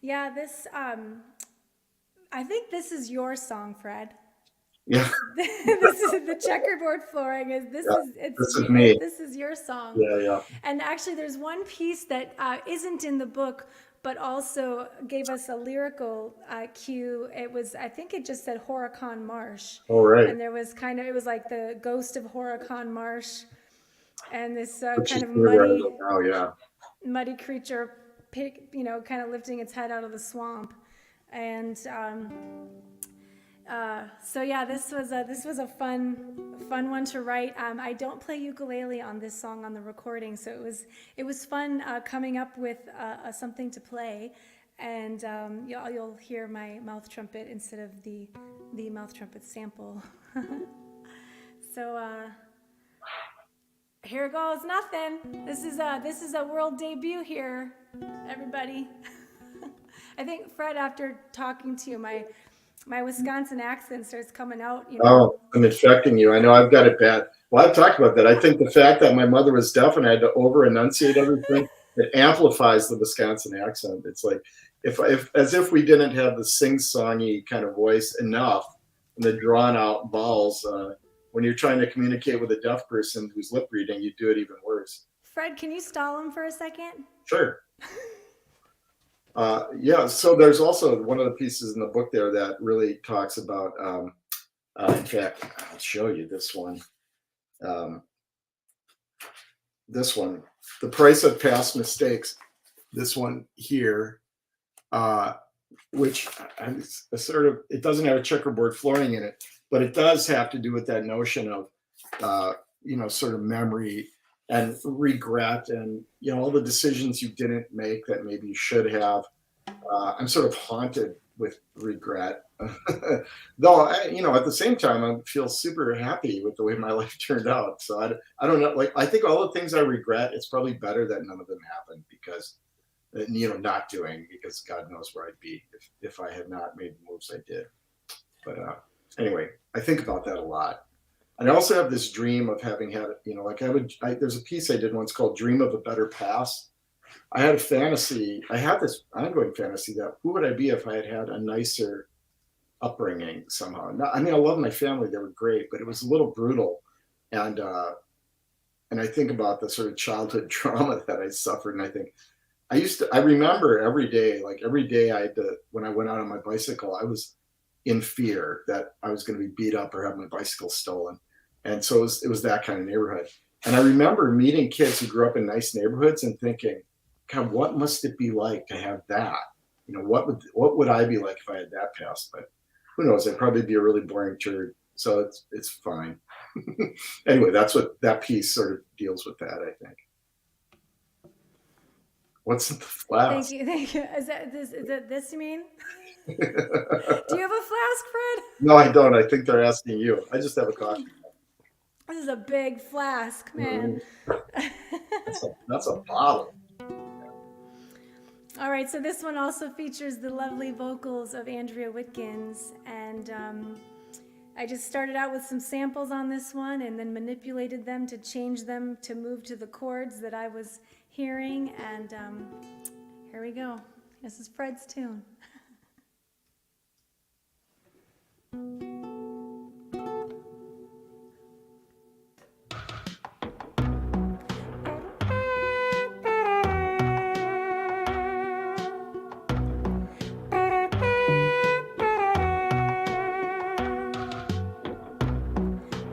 yeah, this, I think this is your song, Fred. Yeah, This is the checkerboard flooring. This is me. This is your song. Yeah. And actually, there's one piece that isn't in the book, but also gave us a lyrical cue. It was, I think it just said Horicon Marsh. All right. And there was it was like the ghost of Horicon Marsh, and this kind of muddy creature, kind of lifting its head out of the swamp. And so yeah, this was a fun one to write. I don't play ukulele on this song on the recording, so it was fun coming up with something to play, and you'll hear my mouth trumpet instead of the mouth trumpet sample. So here goes nothing. This is a world debut here, everybody. I think, Fred, after talking to you, my Wisconsin accent starts coming out. Oh, I'm infecting you. I know I've got it bad. Well, I've talked about that. I think the fact that my mother was deaf and I had to over enunciate everything, it amplifies the Wisconsin accent. It's like as if we didn't have the sing-songy kind of voice enough and the drawn out vowels. When you're trying to communicate with a deaf person who's lip reading, you do it even worse. Fred, can you stall him for a second? Sure. Yeah, so there's also one of the pieces in the book there that really talks about, in fact, I'll show you this one. This one, The Price of Past Mistakes. This one here, which it doesn't have a checkerboard flooring in it, but it does have to do with that notion of, sort of memory and regret and, all the decisions you didn't make that maybe you should have. I'm sort of haunted with regret, though, at the same time, I feel super happy with the way my life turned out. So I don't know, I think all the things I regret, it's probably better that none of them happened because, not doing, because God knows where I'd be if I had not made the moves I did. But anyway, I think about that a lot. And I also have this dream of having had, there's a piece I did once called Dream of a Better Past. I had a fantasy, I had this ongoing fantasy that who would I be if I had had a nicer upbringing somehow. I love my family, they were great, but it was a little brutal. And I think about the sort of childhood trauma that I suffered, and I think, I remember every day, like every day I had to, when I went out on my bicycle, I was in fear that I was going to be beat up or have my bicycle stolen. And so it was that kind of neighborhood. And I remember meeting kids who grew up in nice neighborhoods and thinking, God, what must it be like to have that? You know, what would I be like if I had that past? But who knows? I'd probably be a really boring turd. So it's fine. Anyway, that's what that piece sort of deals with that, I think. What's the flask? Thank you. Is that this you mean? Do you have a flask, Fred? No, I don't. I think they're asking you. I just have a coffee. This is a big flask, man. That's a bottle. All right, so this one also features the lovely vocals of Andrea Witkins, and I just started out with some samples on this one and then manipulated them to change them to move to the chords that I was hearing, and here we go. This is Fred's tune.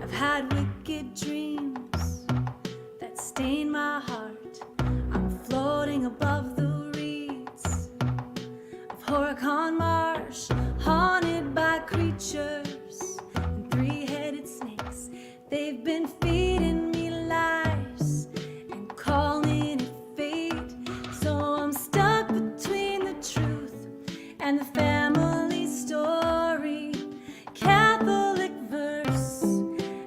I've had wicked dreams that stain my heart. I'm floating above the reeds of Horicon Marsh, haunted by creatures and three-headed snakes. They've been feeding me lies and calling it fate. So I'm stuck between the truth and the family story, Catholic verse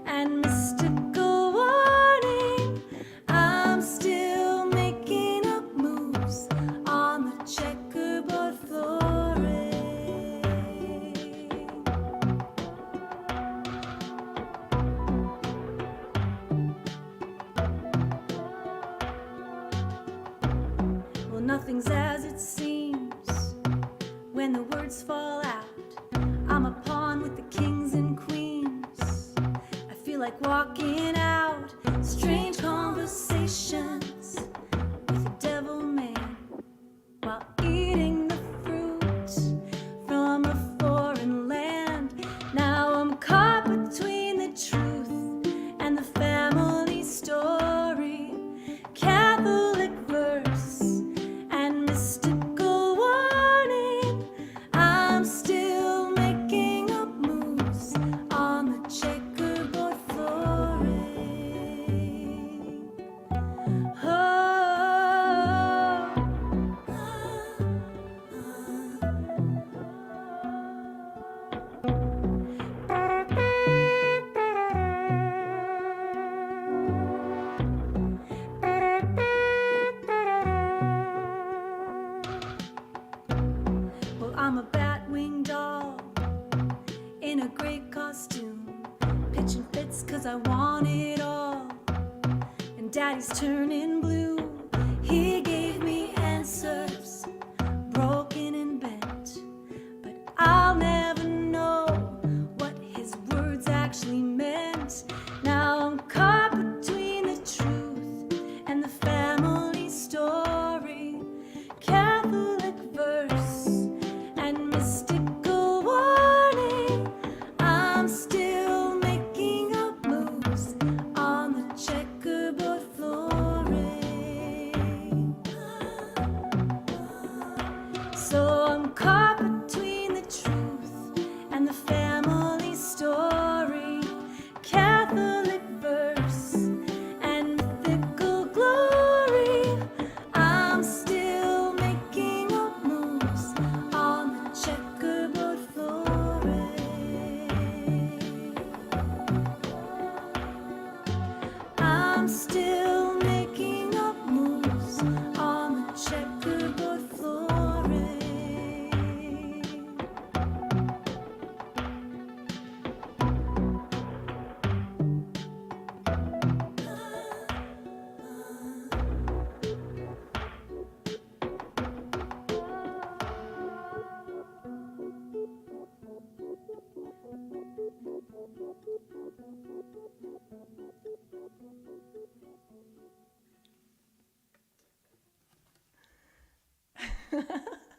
and mystical warning. I'm still making up moves on the checkerboard flooring. Well, nothing's as it seems when the words fall out. I'm a pawn with the kings and queens. I feel like walking out strange conversations with the devil man while eating the fruit from a foreign land. Now I'm caught between the truth and the family story, Catholic verse and mystical warning. I'm still making up moves on the checkerboard flooring. Well, I'm a bat-winged doll in a great costume, pitching fits 'cause I want it all. And Daddy's turning blue. He gave me answers, broken and bent, but I'll never know what his words actually meant. Now I'm caught between the truth and the family story, Catholic verse and mystical warning. I'm still making up moves on the checkerboard flooring.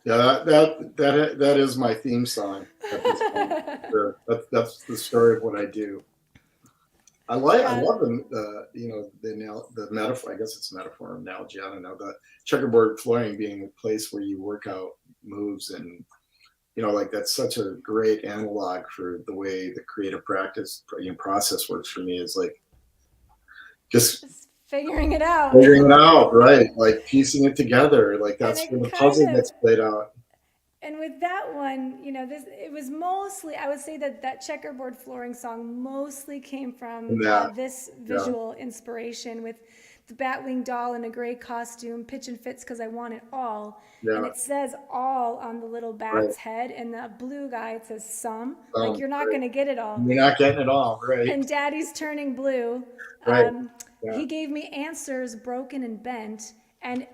Yeah, that is my theme song at this point. Sure. That's the story of what I do. I Yeah, love the metaphor. I guess it's a metaphor, analogy. I don't know. The checkerboard flooring being a place where you work out moves, and like that's such a great analog for the way the creative practice process works for me. Is like just just figuring it out. figuring it out, right? Like piecing it together. Like And that's it where the kind puzzle of, gets played out. and with that one, it was mostly, I would say that checkerboard flooring song mostly came from And that, this yeah, visual inspiration with the Batwing doll in a gray costume, pitch and fits because I want it all. And yeah, it says all on the little right. bat's head, and the blue guy, it says some. Like, you're not Right. going to get it all. You're not getting it all, right? And Daddy's turning blue. Right. Yeah. He gave me answers broken and bent. And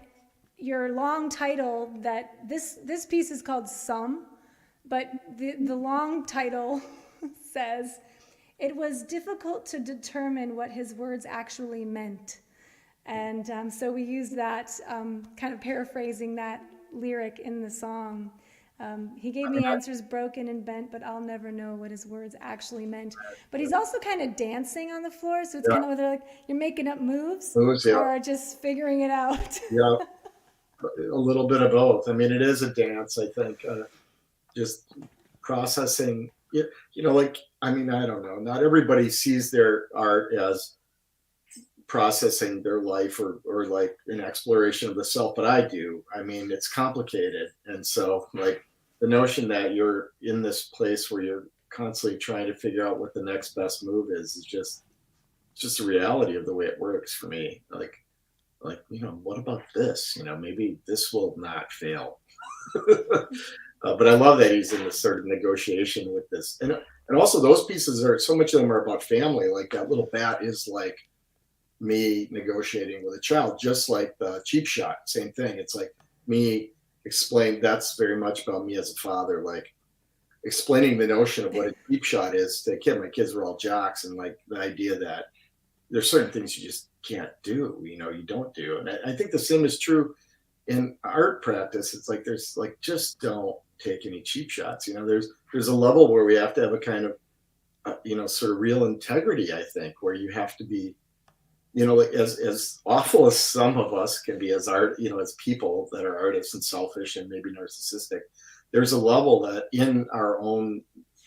your long title that this piece is called Some, but the long title says it was difficult to determine what his words actually meant. And so we used that, kind of paraphrasing that lyric in the song. He gave me answers broken and bent, but I'll never know what his words actually meant. But he's also kind of dancing on the floor, so it's Yeah. kind of whether like you're making up moves Moves, yeah. or just figuring it out. Yeah. A little bit of both. I mean, it is a dance, I think. Just processing, like, I mean, I don't know. Not everybody sees their art as processing their life or like an exploration of the self, but I do. I mean, it's complicated. And so, like, the notion that you're in this place where you're constantly trying to figure out what the next best move is just a reality of the way it works for me. Like, what about this? Maybe this will not fail. But I love that he's in this sort of negotiation with this, and also those pieces are so much of them are about family. Like that little bat is like me negotiating with a child, just like the cheap shot. Same thing. It's like me explain. That's very much about me as a father, like explaining the notion of what a cheap shot is to a kid. My kids were all jocks, and like the idea that there's certain things you just can't do, you don't do. And I think the same is true in art practice. It's like, there's like, just don't take any cheap shots. There's a level where we have to have a kind of, sort of real integrity, I think, where you have to be, like as awful as some of us can be as art, as people that are artists and selfish and maybe narcissistic, there's a level that in our own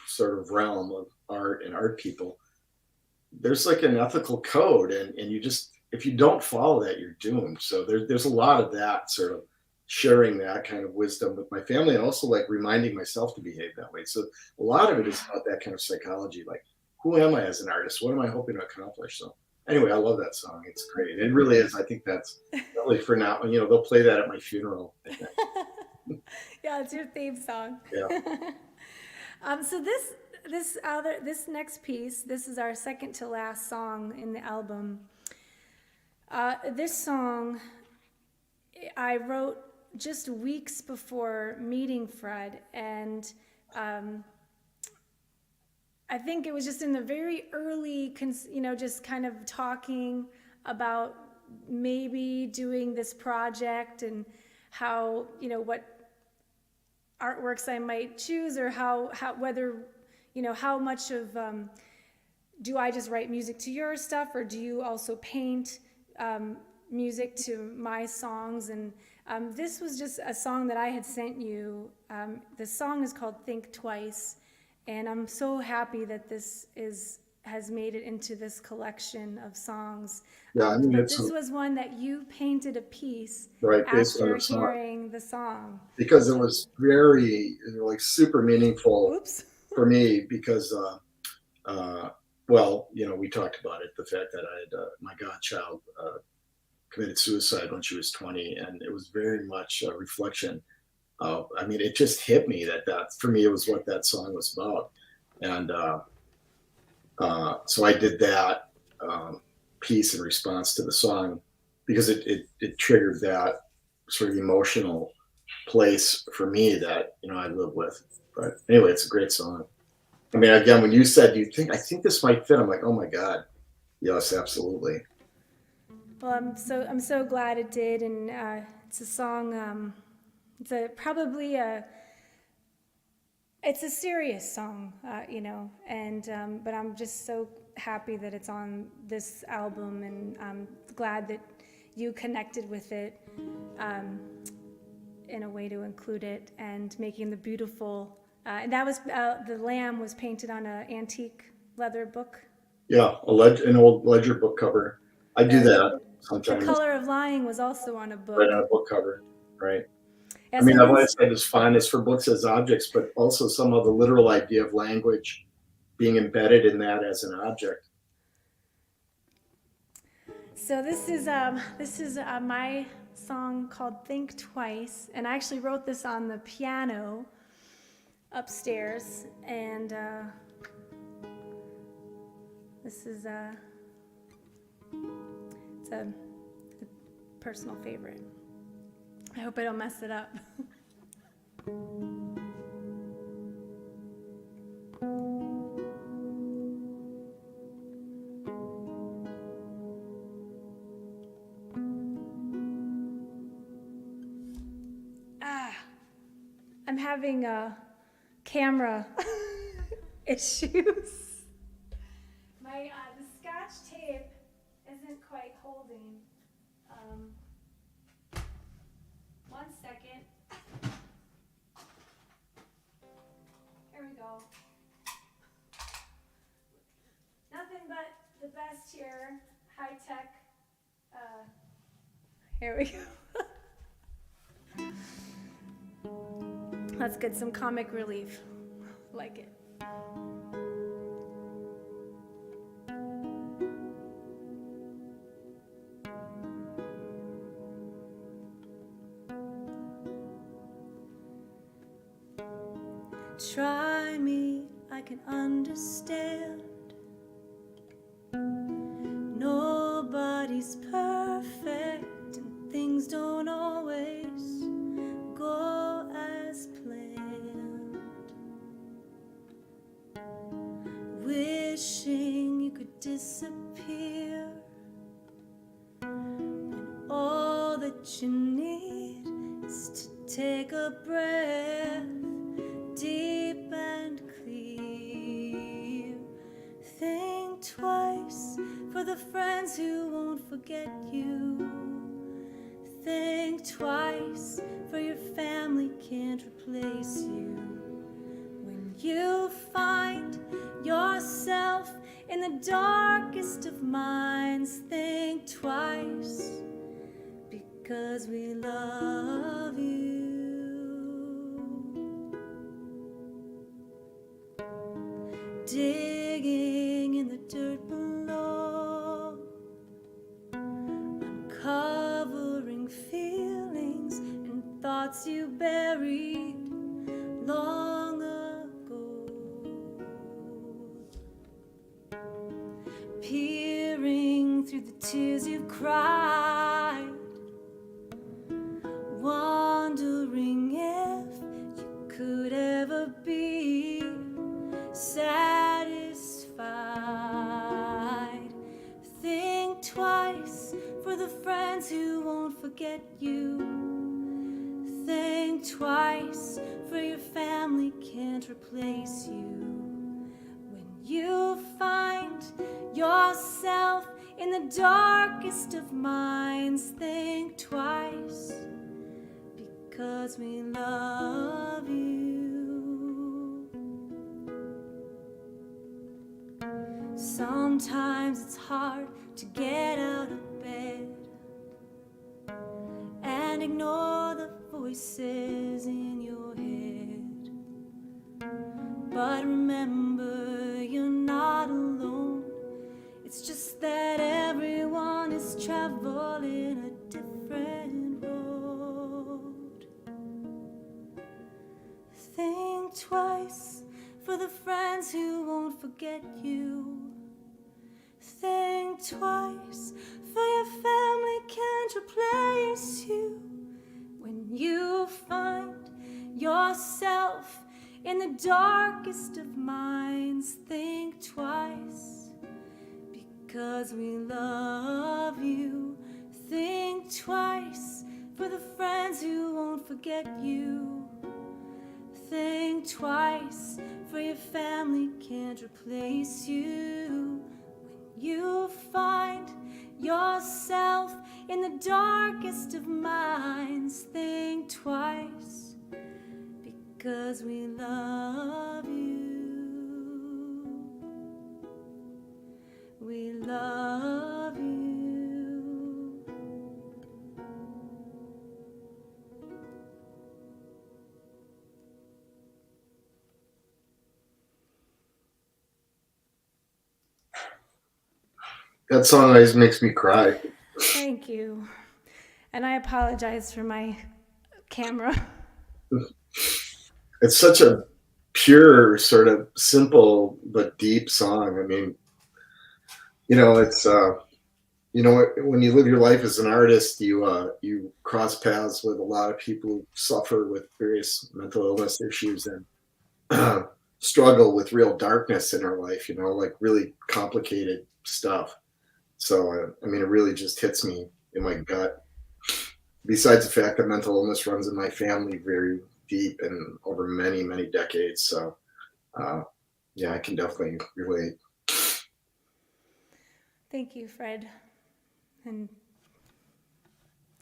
sort of realm of art and art people, there's like an ethical code, and you just, if you don't follow that, you're doomed. So there's a lot of that sort of sharing that kind of wisdom with my family, and also like reminding myself to behave that way. So a lot of it is about that kind of psychology, like, who am I as an artist? What am I hoping to accomplish? So anyway, I love that song. It's great. It really is. I think that's really for now. They'll play that at my funeral, I think. Yeah, it's your theme song. Yeah. So this next piece, this is our second to last song in the album. This song I wrote just weeks before meeting Fred, and I think it was just in the very early, just kind of talking about maybe doing this project and how, what artworks I might choose, or whether, how much of, do I just write music to your stuff, or do you also paint music to my songs? And this was just a song that I had sent you. The song is called Think Twice, and I'm so happy that this has made it into this collection of songs. Yeah, I mean, but this was one that you painted a piece right based on after the song, hearing the song. because it was very, like, super meaningful. Oops. For me, because well, we talked about it, the fact that I had my godchild committed suicide when she was 20, and it was very much a reflection of, I mean, it just hit me that for me, it was what that song was about. And so I did that piece in response to the song, because it triggered that sort of emotional place for me that I live with. But anyway, it's a great song. I mean, again, when you said, I think this might fit, I'm like, oh my God, yes, absolutely. Well, I'm so glad it did, and it's a song, It's a serious song, but I'm just so happy that it's on this album, and I'm glad that you connected with it in a way to include it, and making the beautiful, and that was, the lamb was painted on an antique leather book. Yeah, an old ledger book cover. I do that sometimes. The Color of Lying was also on a book. Right, on a book cover, right. Yeah, I mean, so I've always said it's fondness for books as objects, but also some of the literal idea of language being embedded in that as an object. So this is my song called Think Twice, and I actually wrote this on the piano upstairs, and this is it's a personal favorite. I hope I don't mess it up. I'm having camera issues. The Scotch tape isn't quite holding. 1 second. Here we go. Nothing but the best here. High tech. Here we go. Let's get some comic relief. Like it. Try me, I can understand. Nobody's perfect, and things don't always go as planned. Wishing you could disappear when all that you need is to take a breath, deep and clear. Think twice for the friends who won't forget you. Think twice for your family can't replace you. When you find yourself in the darkest of minds, think twice, because we love you. Digging in the dirt below, uncovering feelings and thoughts you buried long ago. Peering through the tears you've cried, wondering if you could ever be satisfied. Think twice for the friends who won't forget you. Think twice for your family can't replace you. When you find yourself in the darkest of minds, think twice, because we love you. Sometimes it's hard to get out of bed and ignore the voices in your head. But remember, you're not alone. It's just that everyone is traveling a different road. Think twice for the friends who won't forget you. Think twice for your family can't replace you. When you find yourself in the darkest of minds, think twice, because we love you. Think twice for the friends who won't forget you. Think twice, for your family can't replace you. When you find yourself in the darkest of minds, think twice, because we love you. We love you. That song always makes me cry. Thank you. And I apologize for my camera. It's such a pure, sort of simple but deep song. I mean, it's when you live your life as an artist, you cross paths with a lot of people who suffer with various mental illness issues and struggle with real darkness in our life. Like really complicated stuff. So I mean, it really just hits me in my gut. Besides the fact that mental illness runs in my family very deep and over many, many decades. So yeah, I can definitely relate. Thank you, Fred. And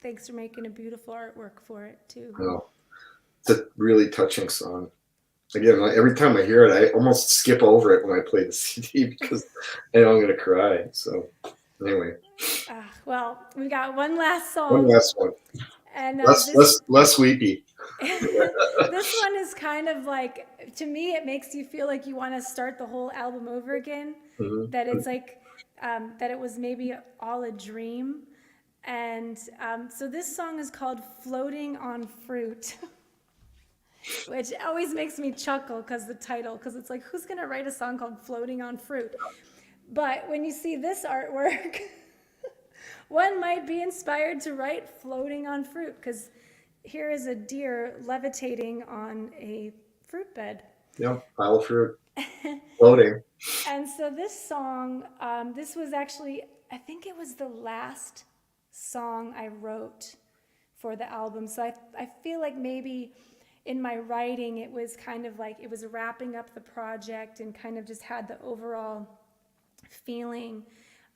thanks for making a beautiful artwork for it, too. Oh, it's a really touching song. Again, every time I hear it, I almost skip over it when I play the CD because I know I'm going to cry. So anyway. Well, we got one last song. One last one. And less weepy. This one is kind of like, to me, it makes you feel like you want to start the whole album over again. Mm-hmm. That it's like, that it was maybe all a dream. And so this song is called Floating on Fruit, which always makes me chuckle because it's like, who's going to write a song called Floating on Fruit? But when you see this artwork, one might be inspired to write Floating on Fruit, because here is a deer levitating on a fruit bed. Yeah, pile of fruit. Floating. And so this song, this was actually, I think it was the last song I wrote for the album. So I feel like maybe in my writing, it was kind of like, it was wrapping up the project and kind of just had the overall feeling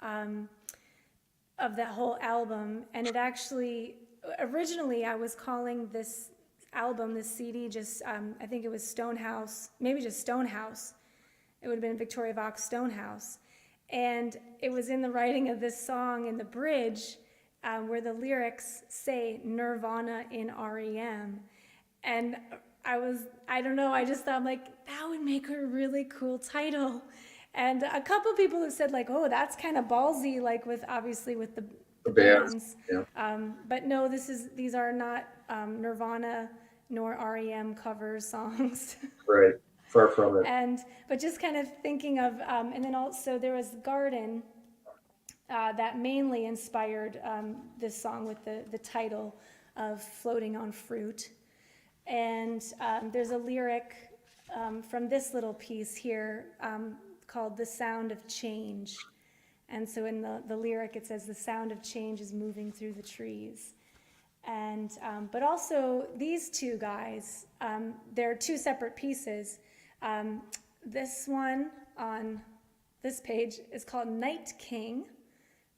of that whole album. And it actually, originally I was calling this album, this CD, just, I think it was Stonehouse, maybe just Stonehouse. It would have been Victoria Vox Stonehouse. And it was in the writing of this song in the bridge where the lyrics say Nirvana in REM. And I don't know, I just thought, like, that would make a really cool title. And a couple people have said, like, oh, that's kind of ballsy, like obviously with the bands. Yeah. But no, these are not Nirvana nor REM cover songs. Right, far from it. But just kind of thinking of, and then also there was Garden that mainly inspired this song with the title of Floating on Fruit. And there's a lyric from this little piece here called The Sound of Change. And so in the lyric it says, the sound of change is moving through the trees. And but also these two guys, they're two separate pieces. This one on this page is called Night King.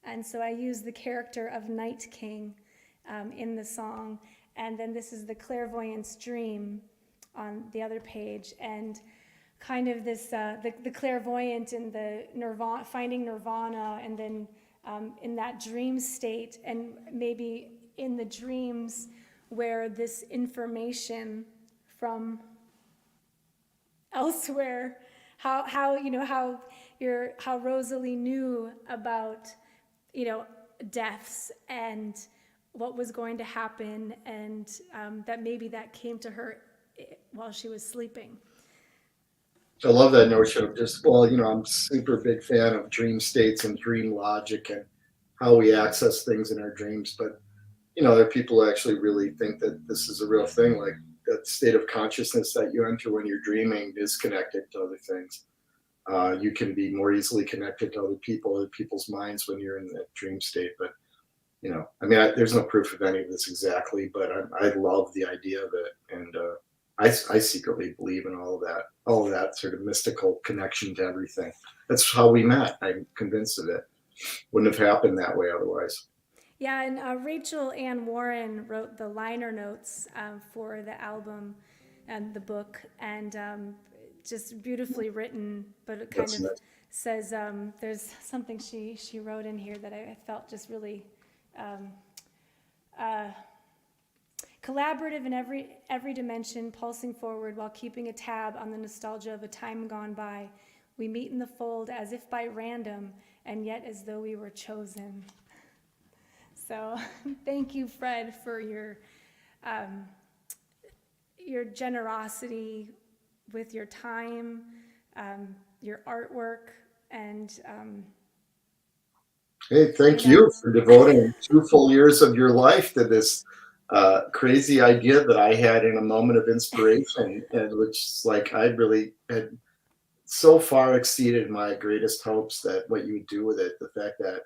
And so I use the character of Night King in the song. And then this is the Clairvoyant's Dream on the other page. And kind of this, the clairvoyant and the nirvana, finding nirvana, and then in that dream state, and maybe in the dreams where this information from elsewhere, how Rosalie knew about, deaths and what was going to happen, and that maybe that came to her while she was sleeping. I love that notion of just, I'm super big fan of dream states and dream logic and how we access things in our dreams. But, there are people who actually really think that this is a real thing, like that state of consciousness that you enter when you're dreaming is connected to other things. You can be more easily connected to other people's minds when you're in that dream state. But There's no proof of any of this exactly, but I love the idea of it. And I secretly believe in all of that sort of mystical connection to everything. That's how we met. I'm convinced of it. Wouldn't have happened that way otherwise. Yeah, and Rachel Ann Warren wrote the liner notes for the album and the book, and just beautifully written, but it kind That's of nice. says there's something she wrote in here that I felt just really collaborative in every dimension, pulsing forward while keeping a tab on the nostalgia of a time gone by. We meet in the fold as if by random, and yet as though we were chosen. So thank you, Fred, for your generosity with your time, your artwork, and Hey, thank you for devoting 2 full years of your life to this crazy idea that I had in a moment of inspiration, and which is like I really had so far exceeded my greatest hopes that what you would do with it, the fact that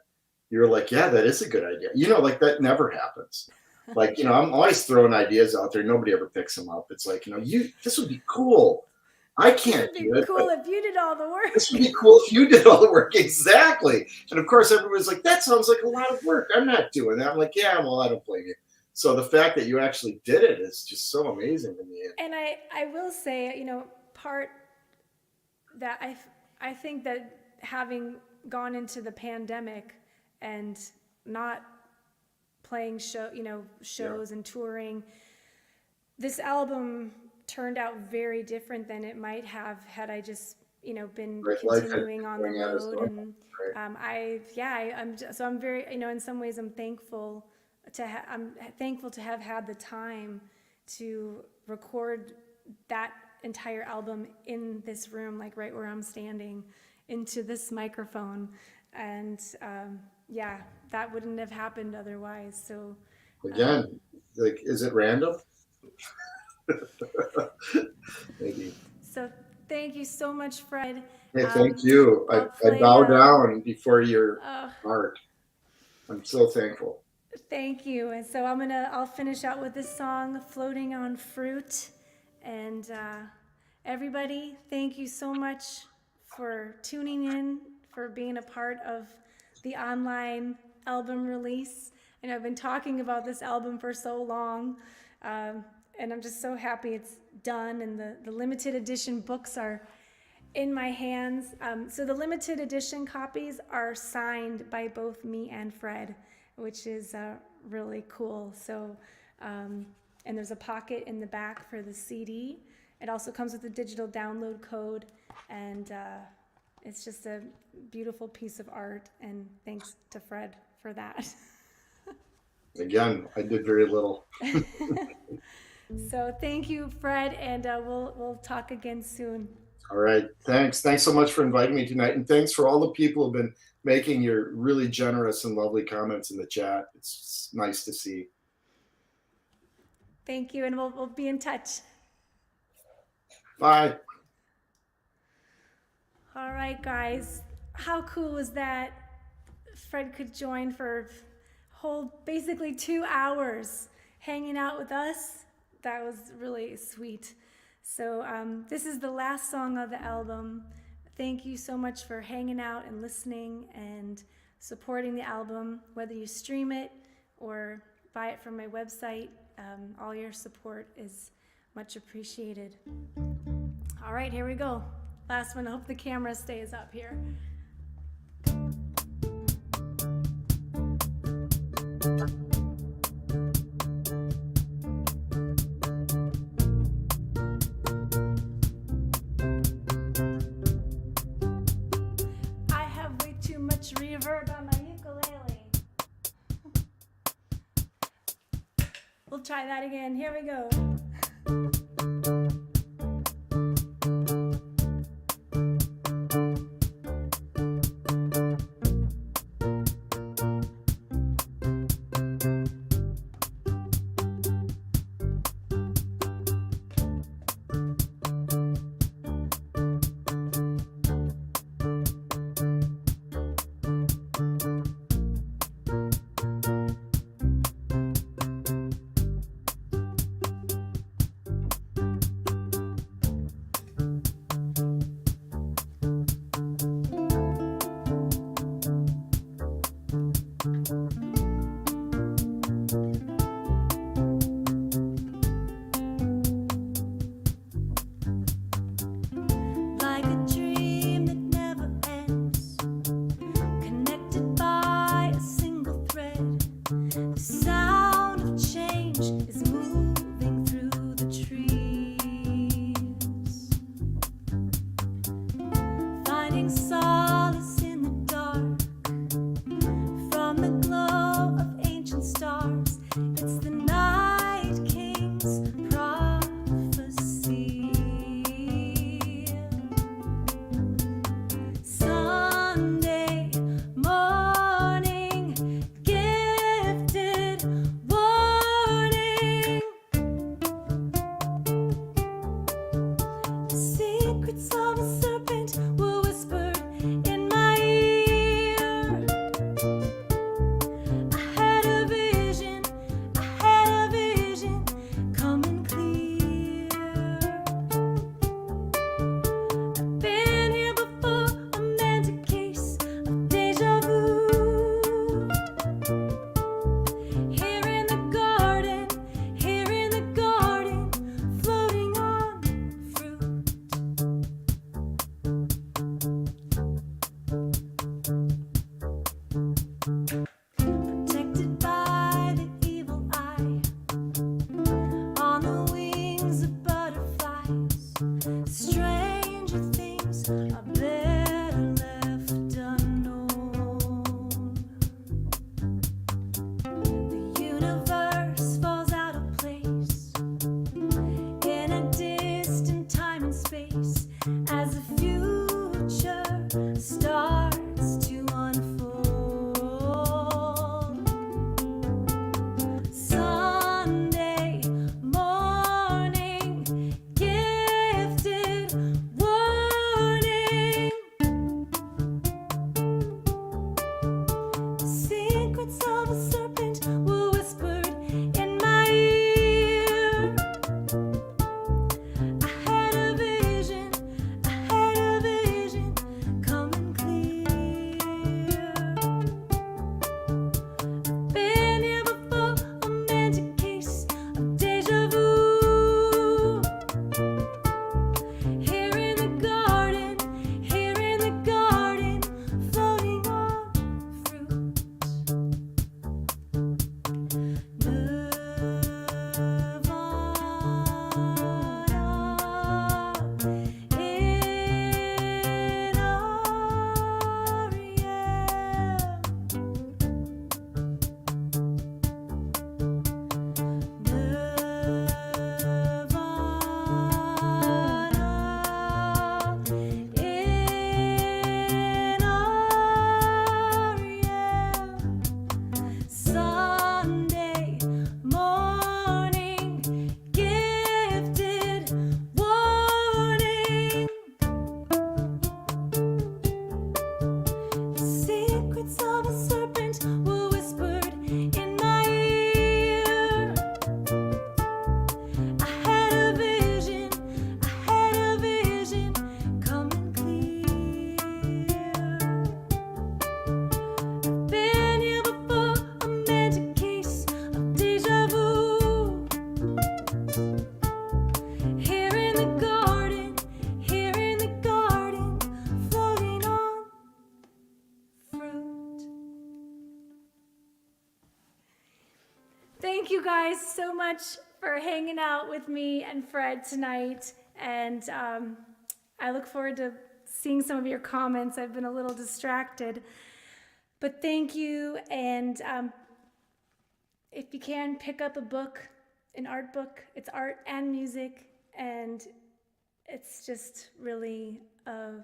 you're like, yeah, that is a good idea. Like that never happens. Like, I'm always throwing ideas out there. Nobody ever picks them up. It's like, this would be cool. I can't do it. It would be cool if you did all the work. This would be cool if you did all the work. Exactly. And of course, everyone's like, that sounds like a lot of work. I'm not doing that. I'm like, yeah, well, I don't blame you. So the fact that you actually did it is just so amazing to me. And I will say, part that I think that having gone into the pandemic and not playing shows and touring, this album turned out very different than it might have had I just been continuing on the road. And I'm very in some ways I'm thankful to have had the time to record that entire album in this room, like right where I'm standing, into this microphone, and that wouldn't have happened otherwise. So again, like, is it random? Maybe. So thank you so much, Fred. Hey, thank you. I bow down before your art. I'm so thankful. Thank you. And so I'll finish out with this song, Floating on Fruit. And everybody, thank you so much for tuning in, for being a part of the online album release. And I've been talking about this album for so long, and I'm just so happy it's done, and the limited edition books are in my hands. So the limited edition copies are signed by both me and Fred, which is really cool. So, and there's a pocket in the back for the CD. It also comes with a digital download code, and it's just a beautiful piece of art, and thanks to Fred for that. Again, I did very little. So thank you, Fred, and we'll talk again soon. All right. Thanks so much for inviting me tonight, and thanks for all the people who've been making your really generous and lovely comments in the chat. It's nice to see. Thank you, and we'll be in touch. Bye. All right, guys. How cool was that? Fred could join for basically 2 hours hanging out with us. That was really sweet. So this is the last song of the album. Thank you so much for hanging out and listening and supporting the album, whether you stream it or buy it from my website. All your support is much appreciated. All right, here we go. Last one. I hope the camera stays up here. I have way too much reverb on my ukulele. We'll try that again. Here we go. Stranger things are better left unknown. The universe falls out of place in a distant time and space as the future starts to unfold. Sunday morning, gifted warning. Secrets of a serpent were whispered in my ear. I had a vision, coming clear. Been here before, a magic case of deja vu. Here in the garden, floating on fruit. Sunday morning, gifted warning. Secrets of a serpent were whispered in my ear. I had a vision, coming clear. Been here before, a magic case of deja vu. Here in the garden, floating on fruit. Thank you guys so much for hanging out with me and Fred tonight, and I look forward to seeing some of your comments. I've been a little distracted, but thank you. And if you can, pick up a book, an art book. It's art and music, and it's just really an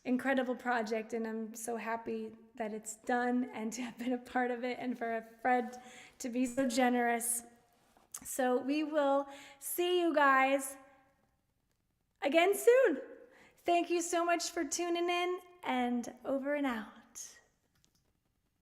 incredible project, and I'm so happy that it's done and to have been a part of it, and for Fred to be so generous. So we will see you guys again soon. Thank you so much for tuning in, and over and out.